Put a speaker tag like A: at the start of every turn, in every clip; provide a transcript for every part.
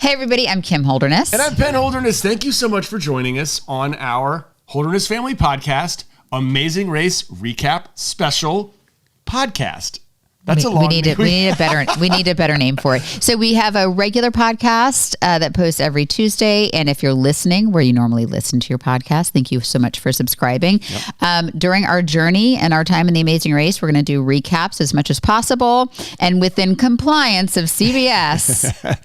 A: Hey everybody, I'm Kim Holderness.
B: And I'm Penn Holderness. Thank you so much for joining us on our Holderness Family Podcast, Amazing Race Recap Special Podcast. That's a long name.
A: We need a better name for it. So we have a regular podcast that posts every Tuesday. And if you're listening where you normally listen to your podcast, thank you so much for subscribing. Yep. During our journey and our time in the Amazing Race, we're going to do recaps as much as possible and within compliance of CBS.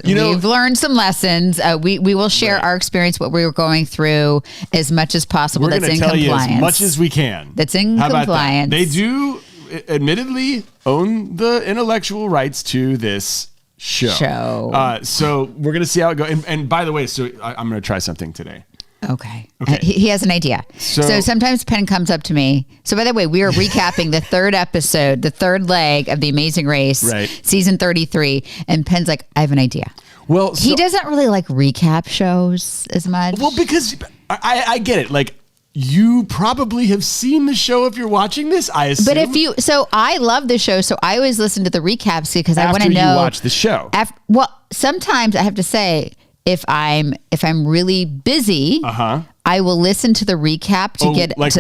A: We've learned some lessons. We will share our experience, what we were going through, as much as possible.
B: We're
A: that's in
B: tell
A: compliance.
B: You as much as we can.
A: That's in compliance.
B: They do, admittedly, own the intellectual rights to this show. So we're gonna see how it goes. And by the way, I'm gonna try something today.
A: Okay. He has an idea. So sometimes Penn comes up to me. So by the way, we are recapping the third episode, the third leg of The Amazing Race, season 33. And Penn's like, I have an idea. Well, he doesn't really like recap shows as much.
B: Well, because I get it. Like, you probably have seen the show if you're watching this, I assume.
A: But I love the show, so I always listen to the recaps because I want to know.
B: After you watch the show.
A: Sometimes I have to say, if I'm really busy, I will listen to the recap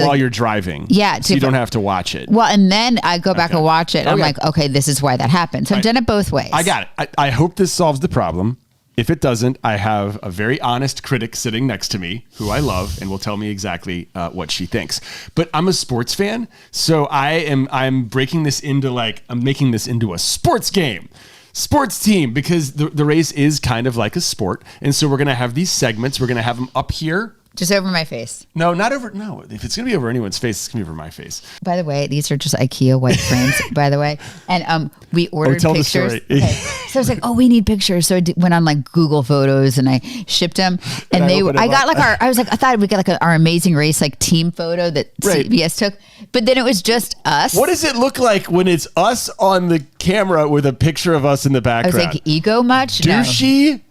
B: while you're driving.
A: Yeah,
B: so you don't have to watch it.
A: Well, and then I go back and watch it. And I'm like, okay, this is why that happened. So I've done it both ways.
B: I got it. I hope this solves the problem. If it doesn't, I have a very honest critic sitting next to me who I love and will tell me exactly what she thinks. But I'm a sports fan, so I'm breaking this into I'm making this into a sports game. Sports team, because the race is kind of like a sport. And so we're going to have these segments. We're going to have them up here.
A: Just over my face.
B: No, not over. No, if it's going to be over anyone's face, it's going to be over my face.
A: By the way, these are just IKEA white frames, by the way. And we ordered pictures.
B: The story.
A: So I was like, we need pictures. So I went on Google Photos and I shipped them. And I thought we'd get our Amazing Race team photo that CBS took. But then it was just us.
B: What does it look like when it's us on the camera with a picture of us in the background?
A: I was like, ego much?
B: Douchey?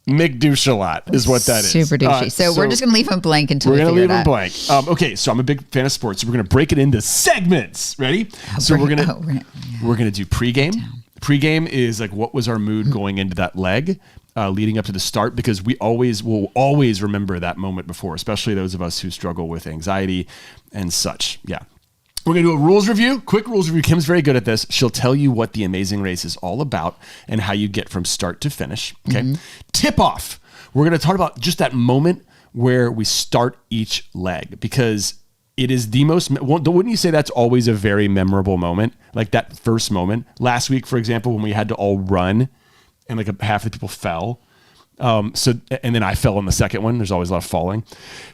B: McDouche-a-lot is what that is.
A: Super douchey. So we're just going to leave them blank until we figure it out.
B: We're going to leave them blank. Okay, so I'm a big fan of sports. So we're going to break it into segments. Ready? We're going to do pregame. Pregame is what was our mood going into that leg, leading up to the start, because we will always remember that moment before, especially those of us who struggle with anxiety and such. Yeah. We're going to do a rules review, quick rules review. Kim's very good at this. She'll tell you what the Amazing Race is all about and how you get from start to finish. Okay. Mm-hmm. Tip off. We're going to talk about just that moment where we start each leg, because it is the most, wouldn't you say that's always a very memorable moment? Like that first moment. Last week, for example, when we had to all run and half the people fell. And then I fell on the second one. There's always a lot of falling.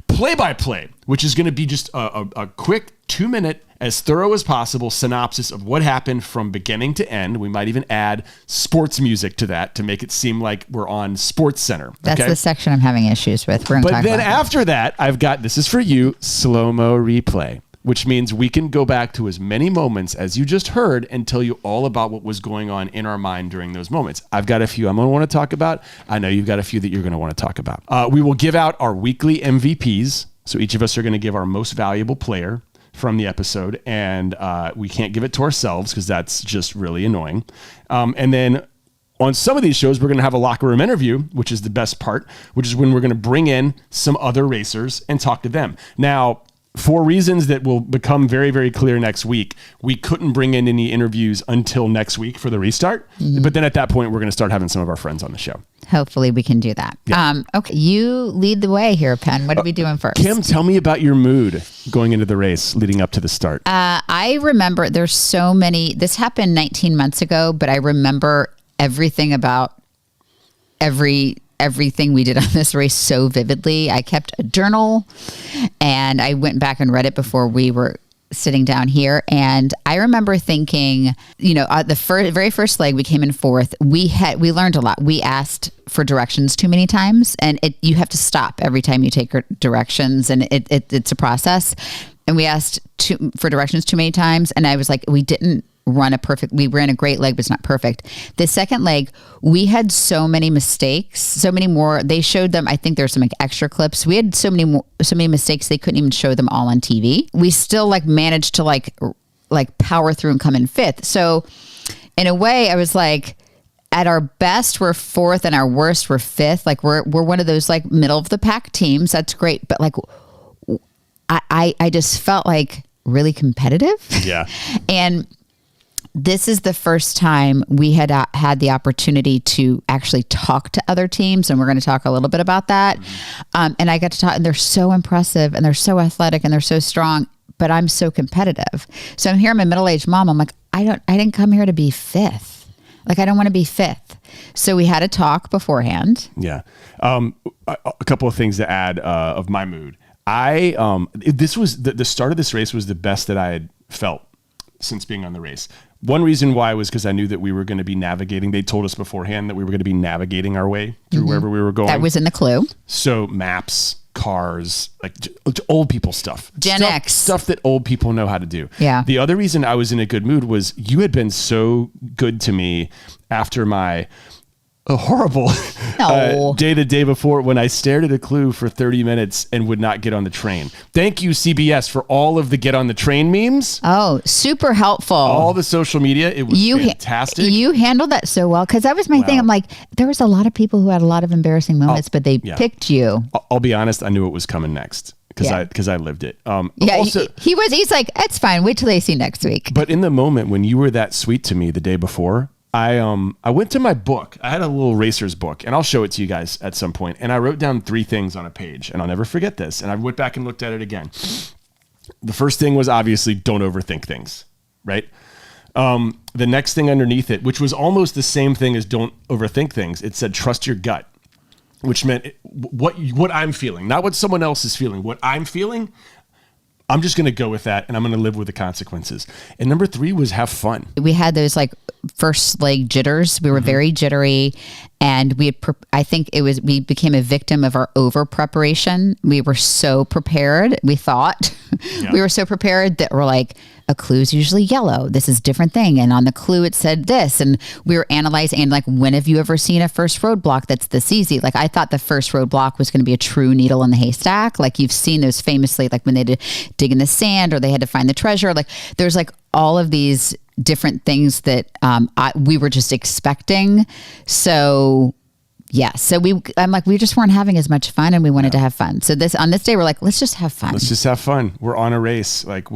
B: Play-by-play, which is going to be just a quick 2-minute, as thorough as possible synopsis of what happened from beginning to end. We might even add sports music to that to make it seem like we're on Sports Center.
A: That's the section I'm having issues with.
B: But then after that, I've got, this is for you, slow-mo replay, which means we can go back to as many moments as you just heard and tell you all about what was going on in our mind during those moments. I've got a few I'm going to want to talk about. I know you've got a few that you're going to want to talk about. We will give out our weekly MVPs. So each of us are going to give our most valuable player from the episode, and we can't give it to ourselves because that's just really annoying. And then on some of these shows, we're going to have a locker room interview, which is the best part, which is when we're going to bring in some other racers and talk to them. Now, for reasons that will become very, very clear next week, we couldn't bring in any interviews until next week for the restart. Mm-hmm. But then at that point, we're going to start having some of our friends on the show.
A: Hopefully we can do that. Yeah. Okay, you lead the way here, Penn. What are we doing first?
B: Kim, tell me about your mood going into the race leading up to the start.
A: I remember there's so many, this happened 19 months ago, but I remember everything about everything we did on this race so vividly. I kept a journal and I went back and read it before we were sitting down here. And I remember thinking, the very first leg, we came in fourth. We learned a lot. We asked for directions too many times, and you have to stop every time you take directions, and it's a process. And we asked for directions too many times. And I was like, we ran a great leg, but it's not perfect. The second leg, we had so many mistakes, so many more. They showed them, I think there's some extra clips. We had so many mistakes, they couldn't even show them all on TV. We still managed to power through and come in fifth. So in a way, I was like, at our best, we're fourth, and our worst, we're fifth. Like we're one of those like middle of the pack teams. That's great. But like, I just felt like really competitive.
B: Yeah.
A: And this is the first time we had had the opportunity to actually talk to other teams. And we're going to talk a little bit about that. And I got to talk, and they're so impressive and they're so athletic and they're so strong, but I'm so competitive. So I'm here, I'm a middle-aged mom. I'm like, I didn't come here to be fifth. Like, I don't want to be fifth. So we had a talk beforehand.
B: Yeah. A couple of things to add of my mood. This was the start of this race was the best that I had felt since being on the race. One reason why was because I knew that we were going to be navigating. They told us beforehand that we were going to be navigating our way through wherever we were going.
A: That was in the clue.
B: So maps, cars, like old people stuff.
A: Gen X.
B: Stuff that old people know how to do.
A: Yeah.
B: The other reason I was in a good mood was you had been so good to me after my horrible day the day before when I stared at a clue for 30 minutes and would not get on the train. Thank you, CBS, for all of the get on the train memes.
A: Oh, super helpful.
B: All the social media. It was fantastic.
A: You handled that so well, because that was my thing. I'm like, there was a lot of people who had a lot of embarrassing moments, but they picked you.
B: I'll be honest. I knew it was coming next because I lived it.
A: Also, he's like, it's fine. Wait till they see next week.
B: But in the moment when you were that sweet to me the day before, I went to my book. I had a little racer's book, and I'll show it to you guys at some point. And I wrote down 3 things on a page, and I'll never forget this. And I went back and looked at it again. The first thing was obviously don't overthink things, right? The next thing underneath it, which was almost the same thing as don't overthink things, it said trust your gut, which meant what I'm feeling, not what someone else is feeling. What I'm feeling, I'm just going to go with that, and I'm going to live with the consequences. And number 3 was have fun.
A: We had those like first leg jitters. We were very jittery, and we became a victim of our over preparation. We were so prepared. We thought we were so prepared that we're like, a clue is usually yellow. This is a different thing. And on the clue, it said this. And we were analyzing, and like, when have you ever seen a first roadblock that's this easy? Like, I thought the first roadblock was going to be a true needle in the haystack. Like, you've seen those famously, like when they did dig in the sand or they had to find the treasure. Like, there's like all of these different things that we were just expecting. So yeah. So I'm like, we just weren't having as much fun, and we wanted to have fun. So on this day, we're like, let's just have fun.
B: Let's just have fun. We're on a race. Like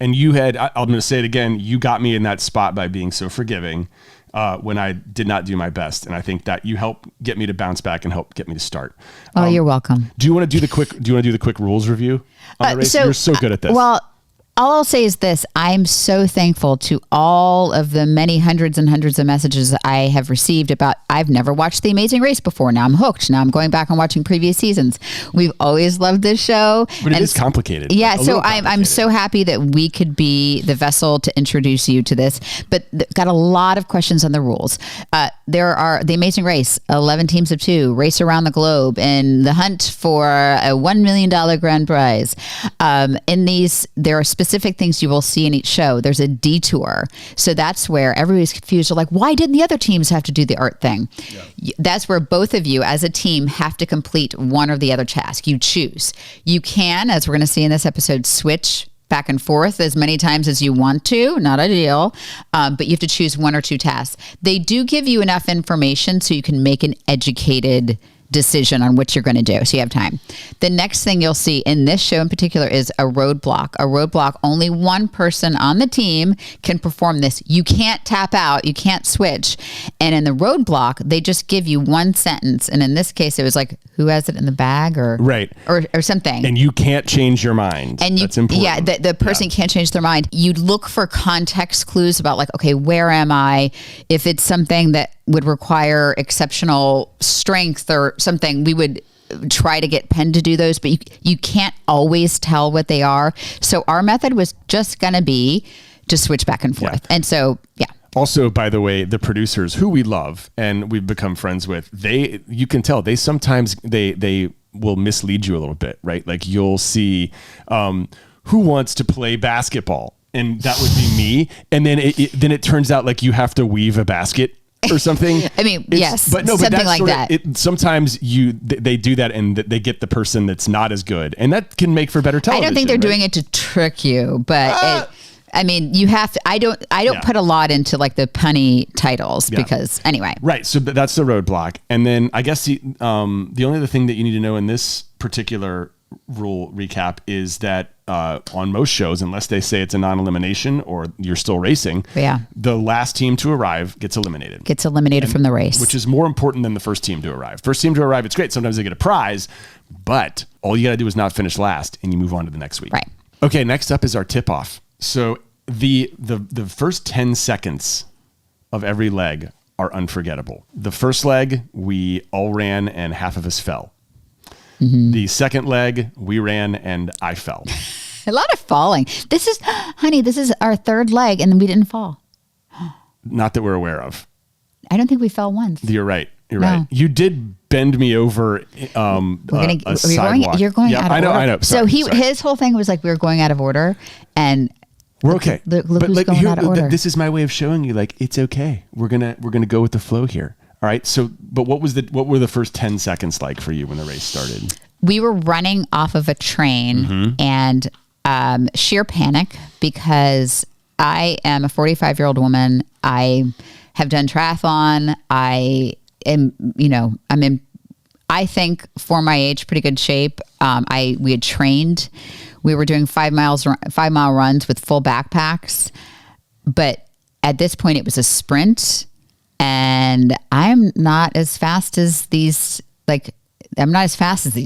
B: and you had, I'm going to say it again. You got me in that spot by being so forgiving when I did not do my best. And I think that you helped get me to bounce back and help get me to start.
A: Oh, you're welcome.
B: Do you want to do the quick rules review on the race? You're so good at this.
A: Well, all I'll say is this. I'm so thankful to all of the many hundreds and hundreds of messages I have received about, I've never watched The Amazing Race before. Now I'm hooked. Now I'm going back and watching previous seasons. We've always loved this show.
B: But it is complicated.
A: Yeah. So I'm so happy that we could be the vessel to introduce you to this, but got a lot of questions on the rules. There are The Amazing Race, 11 teams of 2, race around the globe in the hunt for a $1 million grand prize. In these, there are specific things you will see in each show. There's a detour. So that's where everybody's confused. They're like, why didn't the other teams have to do the art thing? Yeah. That's where both of you as a team have to complete one or the other task. You choose. You can, as we're going to see in this episode, switch back and forth as many times as you want to. Not ideal, but you have to choose 1 or 2 tasks. They do give you enough information so you can make an educated decision on what you're going to do. So you have time. The next thing you'll see in this show in particular is a roadblock. A roadblock, only one person on the team can perform this. You can't tap out. You can't switch. And in the roadblock, they just give you one sentence. And in this case, it was like, who has it in the bag or something.
B: And you can't change your mind.
A: And that's important. Yeah, the person can't change their mind. You'd look for context clues about like, okay, where am I? If it's something that would require exceptional strength or something, we would try to get Penn to do those, but you can't always tell what they are. So our method was just going to be to switch back and forth. Yeah. And so, yeah.
B: Also, by the way, the producers who we love and we've become friends with, you can tell they sometimes they will mislead you a little bit, right? Like you'll see who wants to play basketball, and that would be me. And then it turns out like you have to weave a basket or something.
A: I mean, yes, but something like that.
B: Sometimes they do that and they get the person that's not as good, and that can make for better television.
A: I don't think they're doing it to trick you, but I mean, you have to, I don't put a lot into like the punny titles because anyway.
B: Right. So that's the Roadblock. And then I guess the only other thing that you need to know in this particular rule recap is that on most shows, unless they say it's a non-elimination or you're still racing, the last team to arrive gets eliminated.
A: From the race.
B: Which is more important than the first team to arrive. First team to arrive, it's great. Sometimes they get a prize, but all you got to do is not finish last and you move on to the next week.
A: Right.
B: Okay, next up is our tip-off. So the first 10 seconds of every leg are unforgettable. The first leg, we all ran and half of us fell. The second leg, we ran and I fell.
A: A lot of falling. This is our third leg and we didn't fall.
B: Not that we're aware of.
A: I don't think we fell once.
B: You're right. Right. You did bend me over a sidewalk.
A: You're going out of order.
B: I know. Sorry.
A: So his whole thing was like we were going out of order and
B: we're okay.
A: Look who's going out of order.
B: This is my way of showing you like it's okay. We're gonna go with the flow here. All right. So, but what were the first 10 seconds like for you when the race started?
A: We were running off of a train and sheer panic because I am a 45-year-old woman. I have done triathlon. I am, I'm in, I think for my age, pretty good shape. We had trained. We were doing 5 mile runs with full backpacks, but at this point it was a sprint. And I'm not as fast as these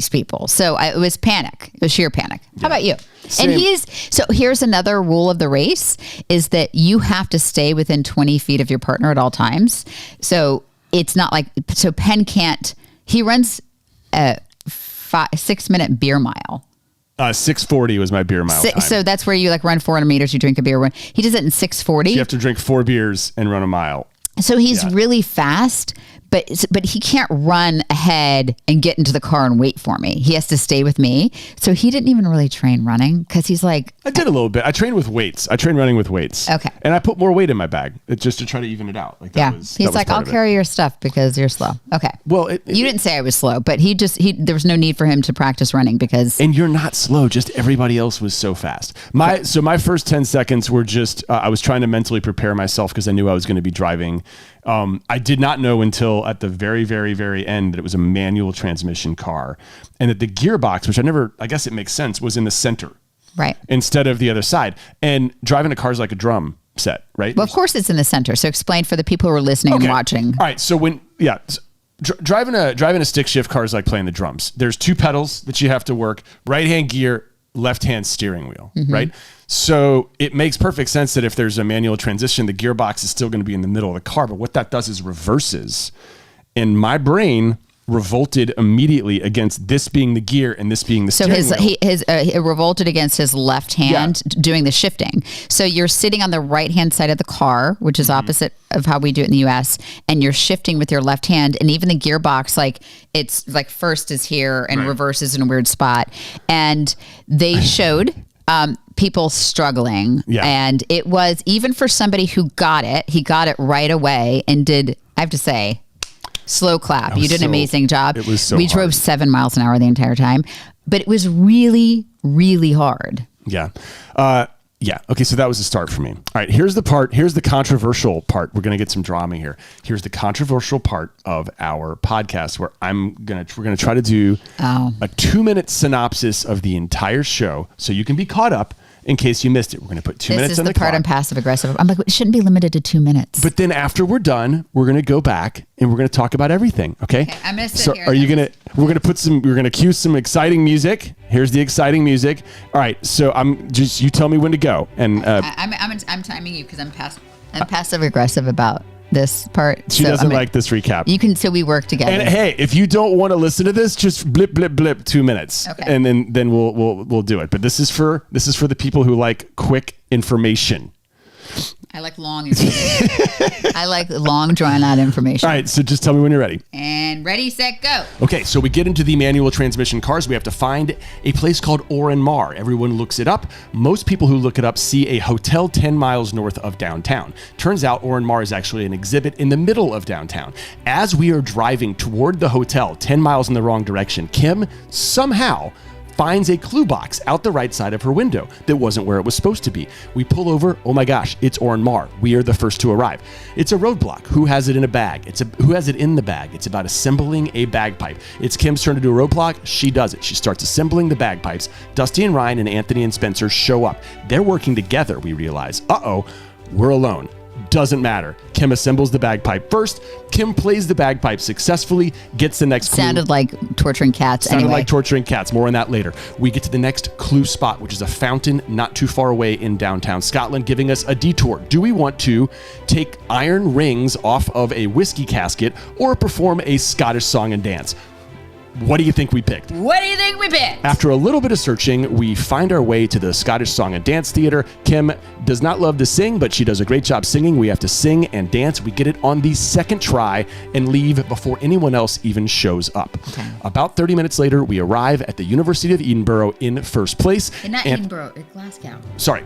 A: people. So it was panic. It was sheer panic. How about you? Same. And so here's another rule of the race is that you have to stay within 20 feet of your partner at all times. So it's not like, so Penn he runs a 6-minute beer mile.
B: 6:40 was my beer mile time.
A: So that's where you like run 400 meters, you drink a beer. He does it in 6:40. So
B: you have to drink 4 beers and run a mile.
A: So he's really fast, but he can't run ahead and get into the car and wait for me. He has to stay with me. So he didn't even really train running because he's like...
B: I did a little bit. I trained with weights. I trained running with weights.
A: Okay.
B: And I put more weight in my bag just to try to even it out. Like that
A: he's like, I'll carry your stuff because you're slow. Okay. Well, you didn't say I was slow, but there was no need for him to practice running because...
B: And you're not slow. Just everybody else was so fast. So my first 10 seconds were just, I was trying to mentally prepare myself because I knew I was going to be driving. I did not know until at the very, very, very end that it was a manual transmission car and that the gearbox, which I guess it makes sense, was in the center.
A: Right.
B: Instead of the other side. And driving a car is like a drum set, right?
A: Well, of course it's in the center. So explain for the people who are listening and watching.
B: All right. So driving a stick shift car is like playing the drums. There's 2 pedals that you have to work, right-hand gear, left-hand steering wheel, right? So it makes perfect sense that if there's a manual transition, the gearbox is still going to be in the middle of the car. But what that does is reverses. And my brain revolted immediately against this being the gear and this being the steering wheel. So
A: he revolted against his left hand doing the shifting. So you're sitting on the right-hand side of the car, which is opposite of how we do it in the U.S., and you're shifting with your left hand. And even the gearbox, like it's like first is here and reverse is in a weird spot. And they showed... people struggling. And it was, even for somebody who got it, he got it right away and did, I have to say, slow clap. You did an amazing job.
B: It was so
A: We drove 7 miles an hour the entire time, but it was really, really hard.
B: Yeah. Okay. So that was the start for me. All right. Here's the controversial part. We're going to get some drama here. Here's the controversial part of our podcast where we're going to try to do a 2-minute synopsis of the entire show so you can be caught up in case you missed it. We're going to put 2 minutes on the clock. This is the part
A: I'm passive aggressive. I'm like, it shouldn't be limited to 2 minutes.
B: But then after we're done, we're going to go back and we're going to talk about everything. Okay.
A: I'm going to sit here.
B: We're going to cue some exciting music. Here's the exciting music. All right. So you tell me when to go. And
A: I'm timing you because I'm passive aggressive about this part.
B: She doesn't like this recap.
A: So we work together.
B: And hey, if you don't want to listen to this, just blip, blip, blip, 2 minutes. Okay. And then we'll do it. But this is for the people who like quick information.
A: I like long information. I like long, drawn out information.
B: All right, so just tell me when you're ready.
A: And ready, set, go.
B: Okay, so we get into the manual transmission cars. We have to find a place called Oran-Mar. Everyone looks it up. Most people who look it up see a hotel 10 miles north of downtown. Turns out Oran-Mar is actually an exhibit in the middle of downtown. As we are driving toward the hotel 10 miles in the wrong direction, Kim somehow finds a clue box out the right side of her window that wasn't where it was supposed to be. We pull over. Oh my gosh, it's Oren Mar. We are the first to arrive. It's a roadblock. Who has it in a bag? Who has it in the bag? It's about assembling a bagpipe. It's Kim's turn to do a roadblock. She does it. She starts assembling the bagpipes. Dusty and Ryan and Anthony and Spencer show up. They're working together, we realize. We're alone. Doesn't matter. Kim assembles the bagpipe first. Kim plays the bagpipe successfully, gets the next clue.
A: Sounded like torturing cats.
B: Sounded like torturing cats. More on that later. We get to the next clue spot, which is a fountain not too far away in downtown Scotland, giving us a detour. Do we want to take iron rings off of a whiskey casket or perform a Scottish song and dance? What do you think we picked? After a little bit of searching, we find our way to the Scottish Song and Dance Theater. Kim does not love to sing, but she does a great job singing. We have to sing and dance. We get it on the second try and leave before anyone else even shows up. Okay. About 30 minutes later, we arrive at the University of Edinburgh in first place.
A: Not Edinburgh, it's Glasgow.
B: Sorry.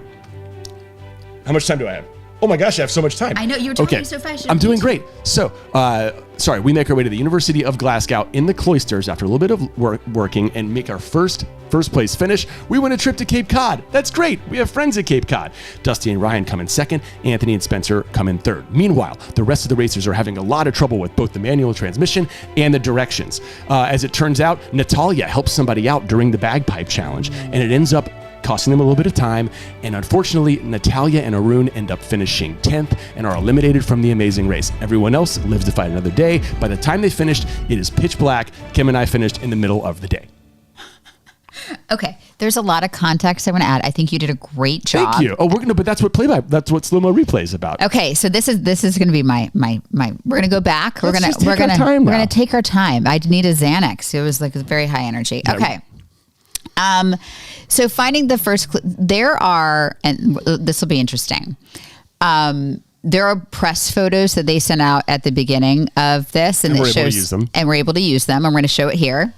B: How much time do I have? Oh my gosh, I have so much time.
A: I know, you're talking so fast.
B: I'm doing great. So, we make our way to the University of Glasgow in the cloisters after a little bit of working and make our first place finish. We win a trip to Cape Cod. That's great. We have friends at Cape Cod. Dusty and Ryan come in second. Anthony and Spencer come in third. Meanwhile, the rest of the racers are having a lot of trouble with both the manual transmission and the directions. As it turns out, Natalia helps somebody out during the Bagpipe Challenge, and it ends up costing them a little bit of time, and unfortunately, Natalia and Arun end up finishing 10th and are eliminated from the amazing race. Everyone else lives to fight another day. By the time they finished, it is pitch black. Kim and I finished in the middle of the day.
A: Okay, there's a lot of context I want to add. I think you did a great job.
B: Thank you. But that's what slow-mo replay is about.
A: Okay, so this is going to be my. We're going to go back. We're going to take our time. I need a Xanax. It was like very high energy. Okay. So finding the first there are, and this will be interesting. There are press photos that they sent out at the beginning of this, and it shows, able to use them. And we're able to use them. I'm going to show it here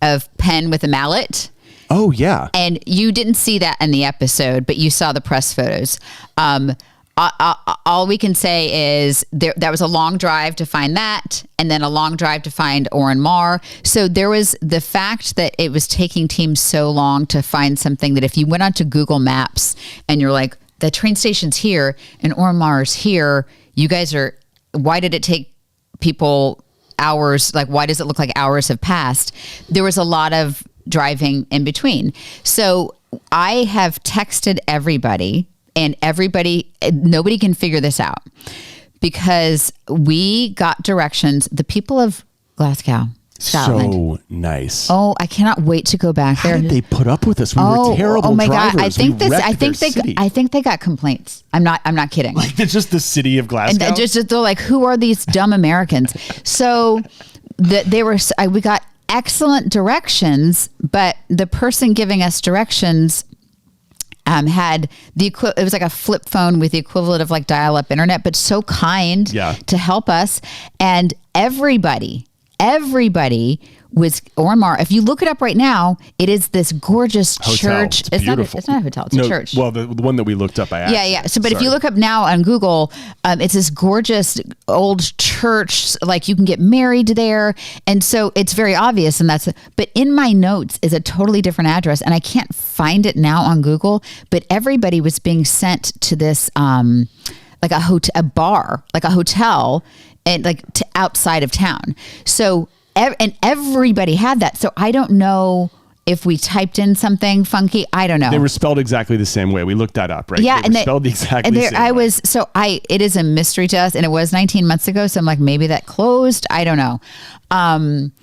A: of Penn with a mallet.
B: Oh yeah.
A: And you didn't see that in the episode, but you saw the press photos. All we can say is that was a long drive to find that, and then a long drive to find Oren Mar. So there was the fact that it was taking teams so long to find something that if you went onto Google Maps and you're like, the train station's here and Oren Mar is here, you guys are, why did it take people hours? Like, why does it look like hours have passed? There was a lot of driving in between. So I have texted everybody, and nobody can figure this out because we got directions. The people of Glasgow, Scotland.
B: So nice.
A: Oh, I cannot wait to go back there.
B: How did they put up with us? We were terrible drivers. God.
A: I think they got complaints. I'm not kidding.
B: Like, it's just the city of Glasgow.
A: And they're like, who are these dumb Americans? So we got excellent directions, but the person giving us directions had it was like a flip phone with the equivalent of like dial-up internet, but so kind to help us. And everybody was Oren Mar. If you look it up right now, it is this gorgeous church.
B: It's beautiful.
A: It's not a hotel. It's a church.
B: Well, the one that we looked up, I asked.
A: Yeah. So, but if you look up now on Google, it's this gorgeous old church. Like, you can get married there, and so it's very obvious. And but in my notes is a totally different address, and I can't find it now on Google. But everybody was being sent to this, like a bar, like a hotel, and like to outside of town. So. And everybody had that. So I don't know if we typed in something funky. I don't know.
B: They were spelled exactly the same way. We looked that up, right?
A: Yeah.
B: They were spelled exactly the same way.
A: It is a mystery to us, and it was 19 months ago. So I'm like, maybe that closed. I don't know.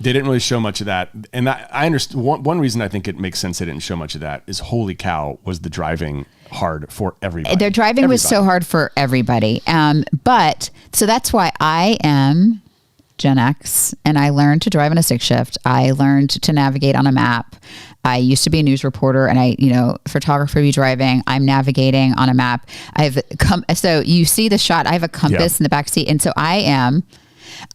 B: They didn't really show much of that. And I understand. One reason I think it makes sense they didn't show much of that is, holy cow, was the driving hard for everybody.
A: Their driving was so hard for everybody. But so that's why I am Gen X, and I learned to drive on a stick shift. I learned to navigate on a map. I used to be a news reporter, and photography driving. I'm navigating on a map. So you see the shot. I have a compass in the back seat, and so I'm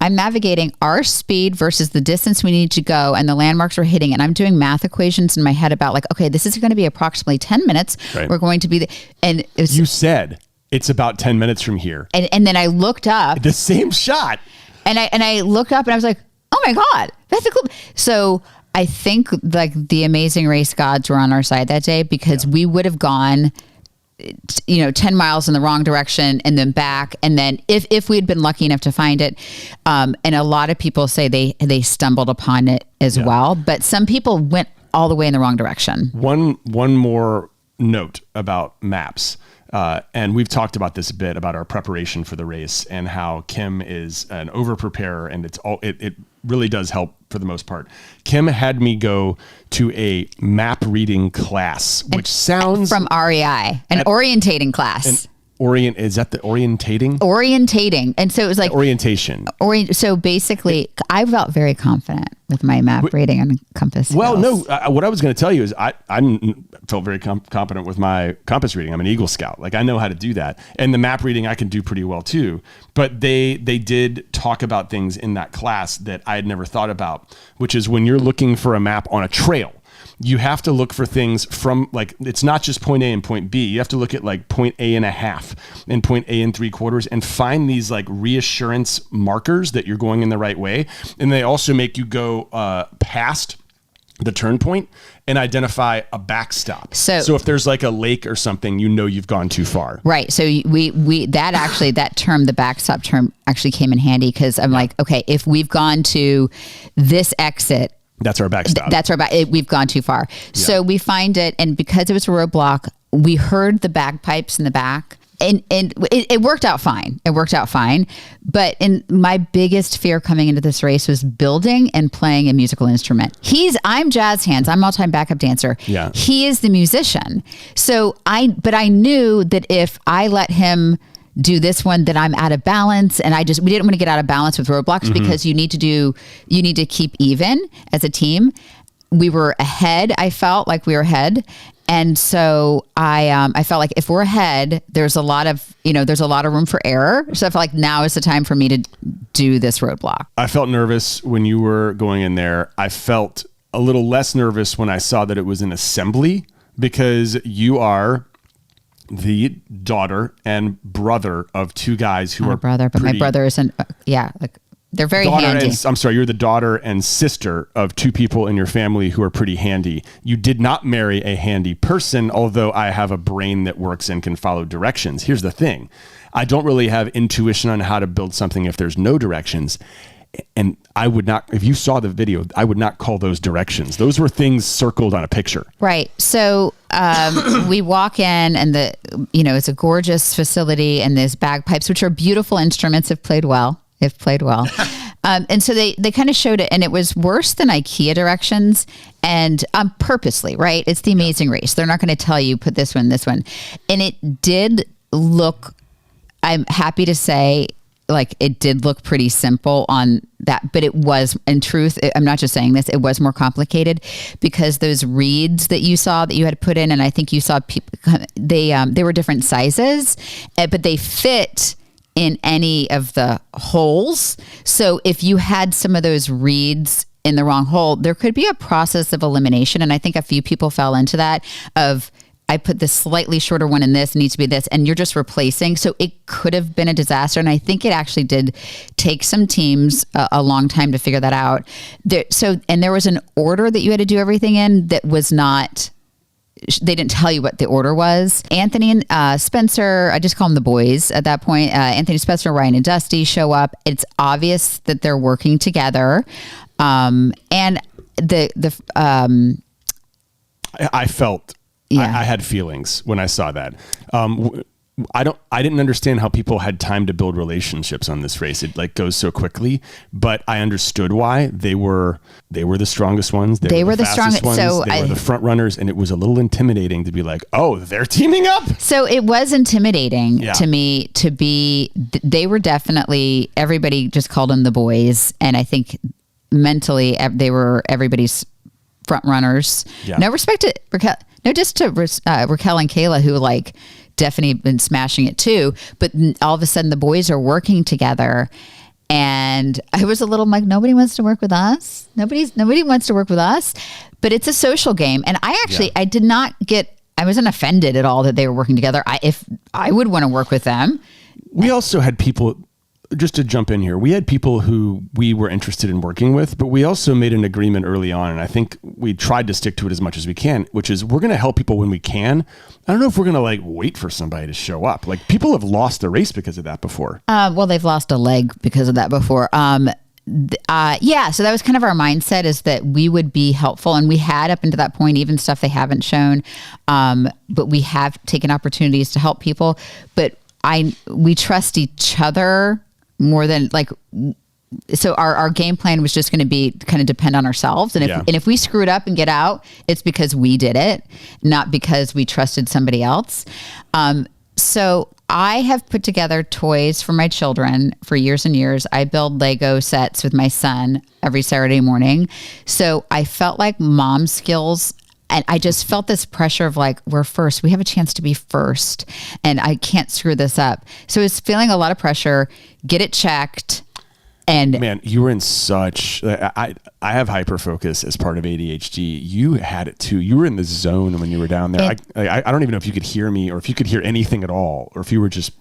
A: navigating our speed versus the distance we need to go and the landmarks we're hitting, and I'm doing math equations in my head about like, okay, this is going to be approximately 10 minutes. Right. We're going to be
B: you said it's about 10 minutes from here,
A: and then I looked up
B: the same shot.
A: And I looked up and I was like, oh my God, that's a cool. So I think like the Amazing Race gods were on our side that day, because we would have gone 10 miles in the wrong direction and then back. And then if we'd been lucky enough to find it, and a lot of people say they stumbled upon it as well, but some people went all the way in the wrong direction.
B: One more note about maps. And we've talked about this a bit, about our preparation for the race and how Kim is an over preparer, and it really does help for the most part. Kim had me go to a map reading class, which sounds
A: from REI, an orientating class.
B: Is that the orientating?
A: Orientating. And so it was like
B: orientation.
A: So basically, I felt very confident with my map reading and compass skills.
B: Well, no, what I was going to tell you is I felt very confident with my compass reading. I'm an Eagle Scout. Like, I know how to do that. And the map reading I can do pretty well too. But they did talk about things in that class that I had never thought about, which is when you're looking for a map on a trail, you have to look for things from, like, it's not just point A and point B. You have to look at like point A and a half and point A and 3/4 and find these like reassurance markers that you're going in the right way. And they also make you go past the turn point and identify a backstop. So if there's like a lake or something, you've gone too far.
A: Right. So that term, the backstop term, actually came in handy, because I'm like, okay, if we've gone to this exit,
B: that's our backstop.
A: We've gone too far. Yeah. So we find it, and because it was a roadblock, we heard the bagpipes in the back, and it worked out fine. But my biggest fear coming into this race was building and playing a musical instrument. I'm jazz hands. I'm all-time backup dancer.
B: Yeah.
A: He is the musician. So but I knew that if I let him do this one, that I'm out of balance, and we didn't want to get out of balance with roadblocks, because you need to keep even as a team. We were ahead. I felt like we were ahead, and so I felt like if we're ahead, there's a lot of room for error. So I felt like now is the time for me to do this roadblock.
B: I felt nervous when you were going in there. I felt a little less nervous when I saw that it was an assembly, because you are the daughter and brother of two guys who are
A: brother, but my brother isn't. They're very handy.
B: You're the daughter and sister of two people in your family who are pretty handy. You did not marry a handy person, although I have a brain that works and can follow directions. Here's the thing. I don't really have intuition on how to build something if there's no directions. And I would not, if you saw the video, I would not call those directions. Those were things circled on a picture.
A: Right. So we walk in, and it's a gorgeous facility, and there's bagpipes, which are beautiful instruments if played well. And so they kind of showed it, and it was worse than IKEA directions, and purposely, right? It's the Amazing Race. They're not going to tell you put this one. And it did look, I'm happy to say, like, it did look pretty simple on that, but it was, in truth, I'm not just saying this, it was more complicated, because those reeds that you saw that you had put in, and I think you saw people, they were different sizes, but they fit in any of the holes. So if you had some of those reeds in the wrong hole, there could be a process of elimination. And I think a few people fell into that of, I put this slightly shorter one in this, needs to be this, and you're just replacing. So it could have been a disaster. And I think it actually did take some teams a long time to figure that out. And there was an order that you had to do everything in that was not, they didn't tell you what the order was. Anthony and Spencer, I just call them the boys at that point. Anthony, Spencer, Ryan, and Dusty show up. It's obvious that they're working together. And
B: I felt, I had feelings when I saw that. I didn't understand how people had time to build relationships on this race. It like goes so quickly, but I understood why. They were the strongest ones. They were the strongest ones. So they were the front runners, and it was a little intimidating to be like, oh, they're teaming up.
A: So it was intimidating to me to be, they were definitely, everybody just called them the boys. And I think mentally they were everybody's front runners. Yeah. No respect to Raquel, no just to Raquel and Kayla, who like definitely been smashing it too, but all of a sudden the boys are working together, and I was a little like, nobody wants to work with us. Nobody wants to work with us, but it's a social game. And I actually, I wasn't offended at all that they were working together. If I would want to work with them.
B: We also had people just to jump in here, we had people who we were interested in working with, but we also made an agreement early on, and I think we tried to stick to it as much as we can, which is we're going to help people when we can. I don't know if we're going to like wait for somebody to show up. Like people have lost the race because of that before.
A: Well, they've lost a leg because of that before. Yeah, so that was kind of our mindset, is that we would be helpful, and we had up until that point even stuff they haven't shown, but we have taken opportunities to help people. But we trust each other more than like. So our game plan was just going to be kind of depend on ourselves, and if we screw it up and get out, it's because we did it, not because we trusted somebody else. So I have put together toys for my children for years and years. I build Lego sets with my son every Saturday morning. So I felt like mom skills, and I just felt this pressure of like, we're first. We have a chance to be first, and I can't screw this up. So it's feeling a lot of pressure. Get it checked. And
B: man, you were in such, I have hyperfocus as part of ADHD. You had it too. You were in the zone when you were down there. I don't even know if you could hear me or if you could hear anything at all, or if you were just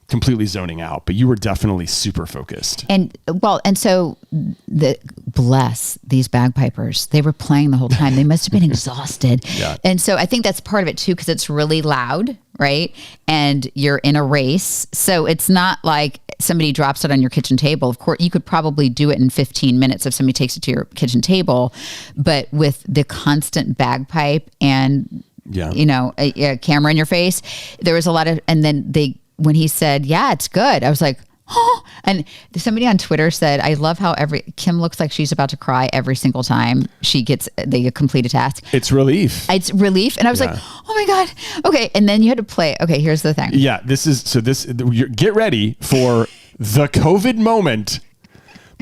B: completely zoning out, but you were definitely super focused.
A: And so bless these bagpipers. They were playing the whole time. They must've been exhausted.
B: Yeah.
A: And so I think that's part of it too, because it's really loud, right? And you're in a race. So it's not like somebody drops it on your kitchen table. Of course, you could probably do it in 15 minutes if somebody takes it to your kitchen table. But with the constant bagpipe and, a camera in your face, there was a lot of, and then when he said, yeah, it's good, I was like, oh, and somebody on Twitter said, I love how Kim looks like she's about to cry every single time they complete a task.
B: It's relief.
A: And I was like, oh my God. Okay. And then you had to play. Okay. Here's the thing.
B: Yeah. Get ready for the COVID moment,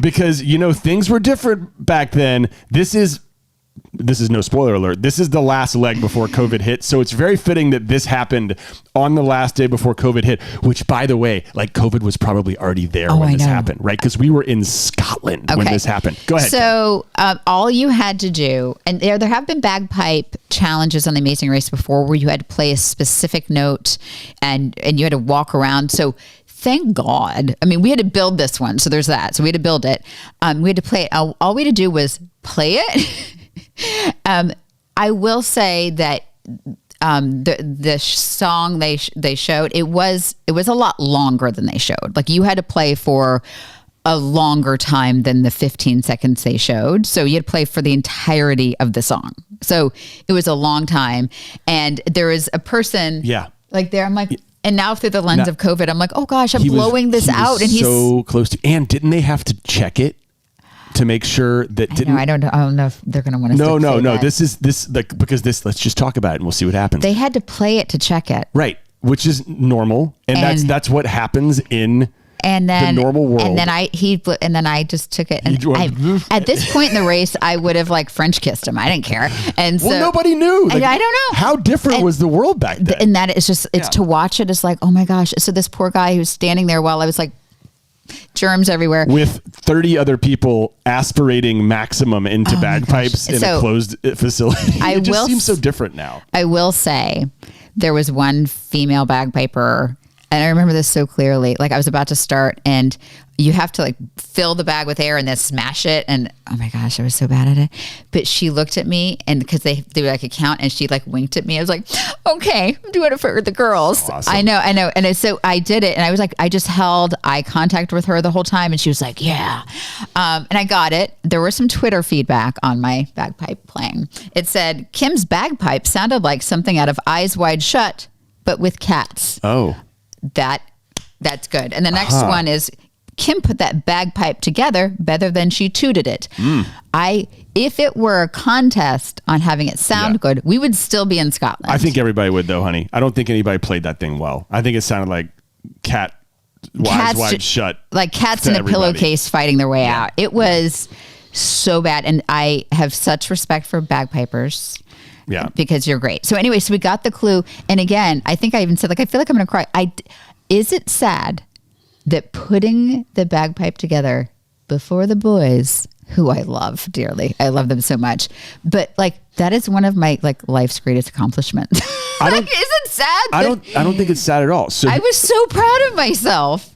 B: because, things were different back then. This is no spoiler alert. This is the last leg before COVID hit. So it's very fitting that this happened on the last day before COVID hit, which, by the way, like COVID was probably already there when this happened, right? Because we were in Scotland when this happened. Go ahead.
A: So all you had to do, and there have been bagpipe challenges on the Amazing Race before where you had to play a specific note and you had to walk around. So thank God. I mean, we had to build this one. So there's that. So we had to build it. We had to play it. All we had to do was play it. I will say that the song they showed, it was a lot longer than they showed. Like you had to play for a longer time than the 15 seconds they showed. So you had to play for the entirety of the song. So it was a long time. And there is a person like there. I'm like, and now through the lens of COVID, I'm like, oh gosh, I'm blowing this out. And he's
B: so close to, and didn't they have to check it to make sure that
A: I don't know if they're going to want to.
B: No. Because let's just talk about it and we'll see what happens.
A: They had to play it to check it.
B: Right. Which is normal. And that's what happens in the normal world.
A: And then I just took it. And at this point in the race, I would have like French kissed him. I didn't care. And so
B: nobody knew. Like,
A: I don't know.
B: How different was the world back then?
A: And that is just, it's to watch it. It's like, oh my gosh. So this poor guy who's standing there while I was like, germs everywhere,
B: with 30 other people aspirating maximum into bagpipes in a closed facility. It just seems so different now.
A: I will say there was one female bagpiper, and I remember this so clearly. Like I was about to start, and you have to like fill the bag with air and then smash it. And oh my gosh, I was so bad at it. But she looked at me, and because they do like a count, and she like winked at me. I was like, okay, I'm doing it for the girls.
B: Awesome.
A: I know. And so I did it, and I was like, I just held eye contact with her the whole time, and she was like, yeah. And I got it. There was some Twitter feedback on my bagpipe playing. It said, Kim's bagpipe sounded like something out of Eyes Wide Shut, but with cats.
B: Oh.
A: That's good. And the next one is, Kim put that bagpipe together better than she tooted it. If it were a contest on having it sound good, we would still be in Scotland.
B: I think everybody would though, honey. I don't think anybody played that thing well. I think it sounded like cats wide shut.
A: Like cats in a pillowcase fighting their way out. It was so bad. And I have such respect for bagpipers.
B: Yeah.
A: Because you're great. So anyway, so we got the clue. And again, I think I even said, like, I feel like I'm going to cry. Is it sad that putting the bagpipe together before the boys, who I love dearly, I love them so much, but like that is one of my like life's greatest accomplishments. Like, is it sad?
B: I don't think it's sad at all. So
A: I was so proud of myself.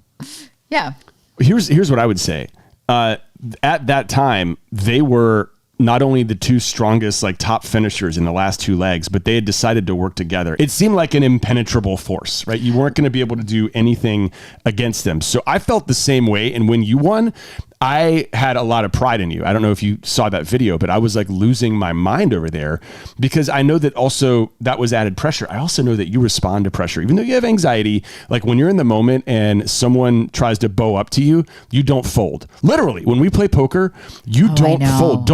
A: Yeah.
B: Here's what I would say. At that time, they were not only the two strongest, like top finishers in the last two legs, but they had decided to work together. It seemed like an impenetrable force, right? You weren't going to be able to do anything against them. So I felt the same way. And when you won, I had a lot of pride in you. I don't know if you saw that video, but I was like losing my mind over there because I know that also that was added pressure. I also know that you respond to pressure, even though you have anxiety. Like when you're in the moment and someone tries to bow up to you, you don't fold. Literally, when we play poker, you don't fold.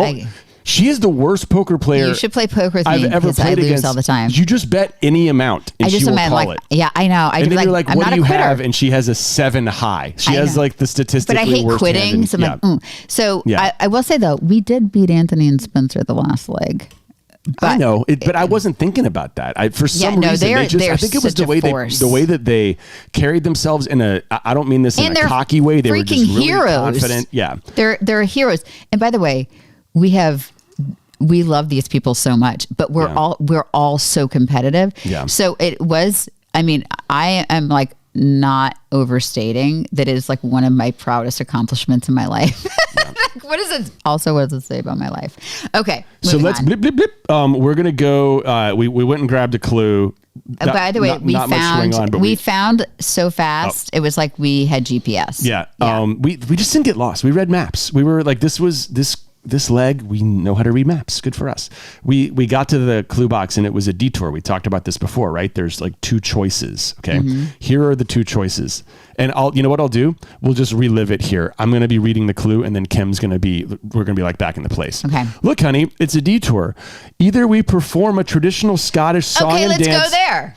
B: She is the worst poker player.
A: You should play poker with me
B: I've ever
A: because I
B: played
A: lose
B: against
A: all the time.
B: You just bet any amount and she will call it.
A: Yeah, I know.
B: And then you're like, what do you have? And she has a 7 high. She has like the statistically worst.
A: But I hate quitting. So I'm like, So I will say though, we did beat Anthony and Spencer the last leg. But
B: I know, but I wasn't thinking about that. For some reason, I think it was the way that they carried themselves in a. I don't mean this in a cocky way. They were just really confident. Yeah,
A: they're heroes. And by the way, we love these people so much, but we're all so competitive.
B: Yeah.
A: So it was. I mean, I am like not overstating that it is like one of my proudest accomplishments in my life. What does it say about my life? Okay.
B: So let's blip, blip, blip. We're going to go, we went and grabbed a clue.
A: By the way, we found so fast. It was like we had GPS.
B: Yeah. We just didn't get lost. We read maps. We were like, this leg, we know how to read maps. Good for us. We got to the clue box and it was a detour. We talked about this before, right? There's like 2 choices. Okay. Mm-hmm. Here are the 2 choices. And you know what I'll do? We'll just relive it here. I'm going to be reading the clue and then we're going to be like back in the place.
A: Okay.
B: Look, honey, it's a detour. Either we perform a traditional Scottish song and dance.
A: Okay, let's go there.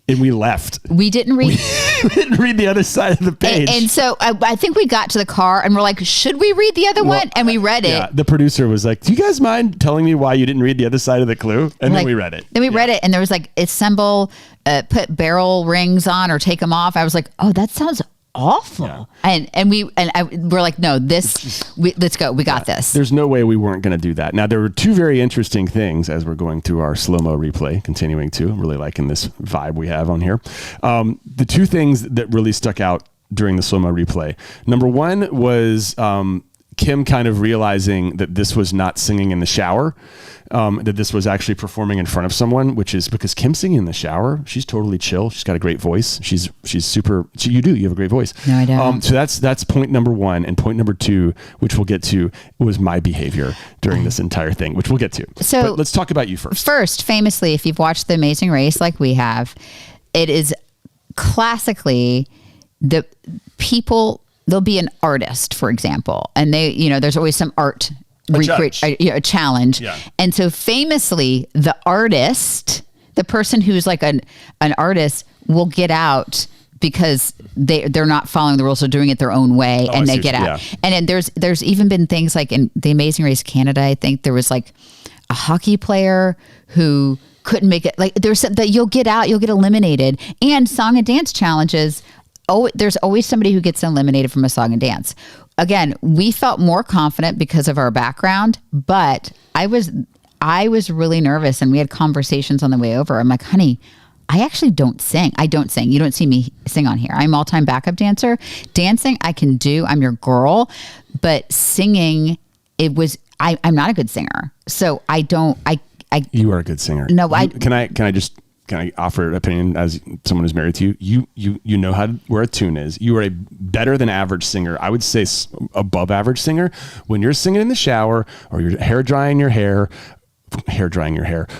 B: And we left.
A: We didn't read.
B: We didn't read the other side of the page.
A: And so I think we got to the car and we're like, should we read the other one? And we read it.
B: Yeah, the producer was like, do you guys mind telling me why you didn't read the other side of the clue? And then we read it.
A: Then we read it and there was like, assemble, put barrel rings on or take them off. I was like, oh, that sounds awful. Yeah. And we're like, no, let's go. We got this.
B: There's no way we weren't going to do that. Now, there were 2 very interesting things as we're going through our slow-mo replay, continuing to. I'm really liking this vibe we have on here. The 2 things that really stuck out during the slow-mo replay. Number 1 was Kim kind of realizing that this was not singing in the shower, that this was actually performing in front of someone, which is because Kim's singing in the shower. She's totally chill. She's got a great voice. She's super. You have a great voice.
A: No, I don't.
B: So that's point number 1. And point number 2, which we'll get to, was my behavior during this entire thing, which we'll get to. So but let's talk about you first.
A: First, famously, if you've watched The Amazing Race like we have, it is classically the people. There'll be an artist, for example, and there's always some art a challenge.
B: Yeah.
A: And so famously, the artist, the person who's like an artist, will get out because they're not following the rules, they're doing it their own way, and they get out. Yeah. And then there's even been things like in The Amazing Race Canada, I think there was like a hockey player who couldn't make it. Like there's that you'll get out, you'll get eliminated, and song and dance challenges. Oh, there's always somebody who gets eliminated from a song and dance. Again, we felt more confident because of our background, but I was really nervous, and we had conversations on the way over. I'm like, honey, I actually don't sing. I don't sing. You don't see me sing on here. I'm all-time backup dancer. Dancing, I can do. I'm your girl. But singing, I'm not a good singer. So I don't.
B: You are a good singer.
A: No,
B: Can I offer an opinion as someone who's married to you? You know where a tune is. You are a better than average singer. I would say above average singer. When you're singing in the shower, or you're hair drying your hair,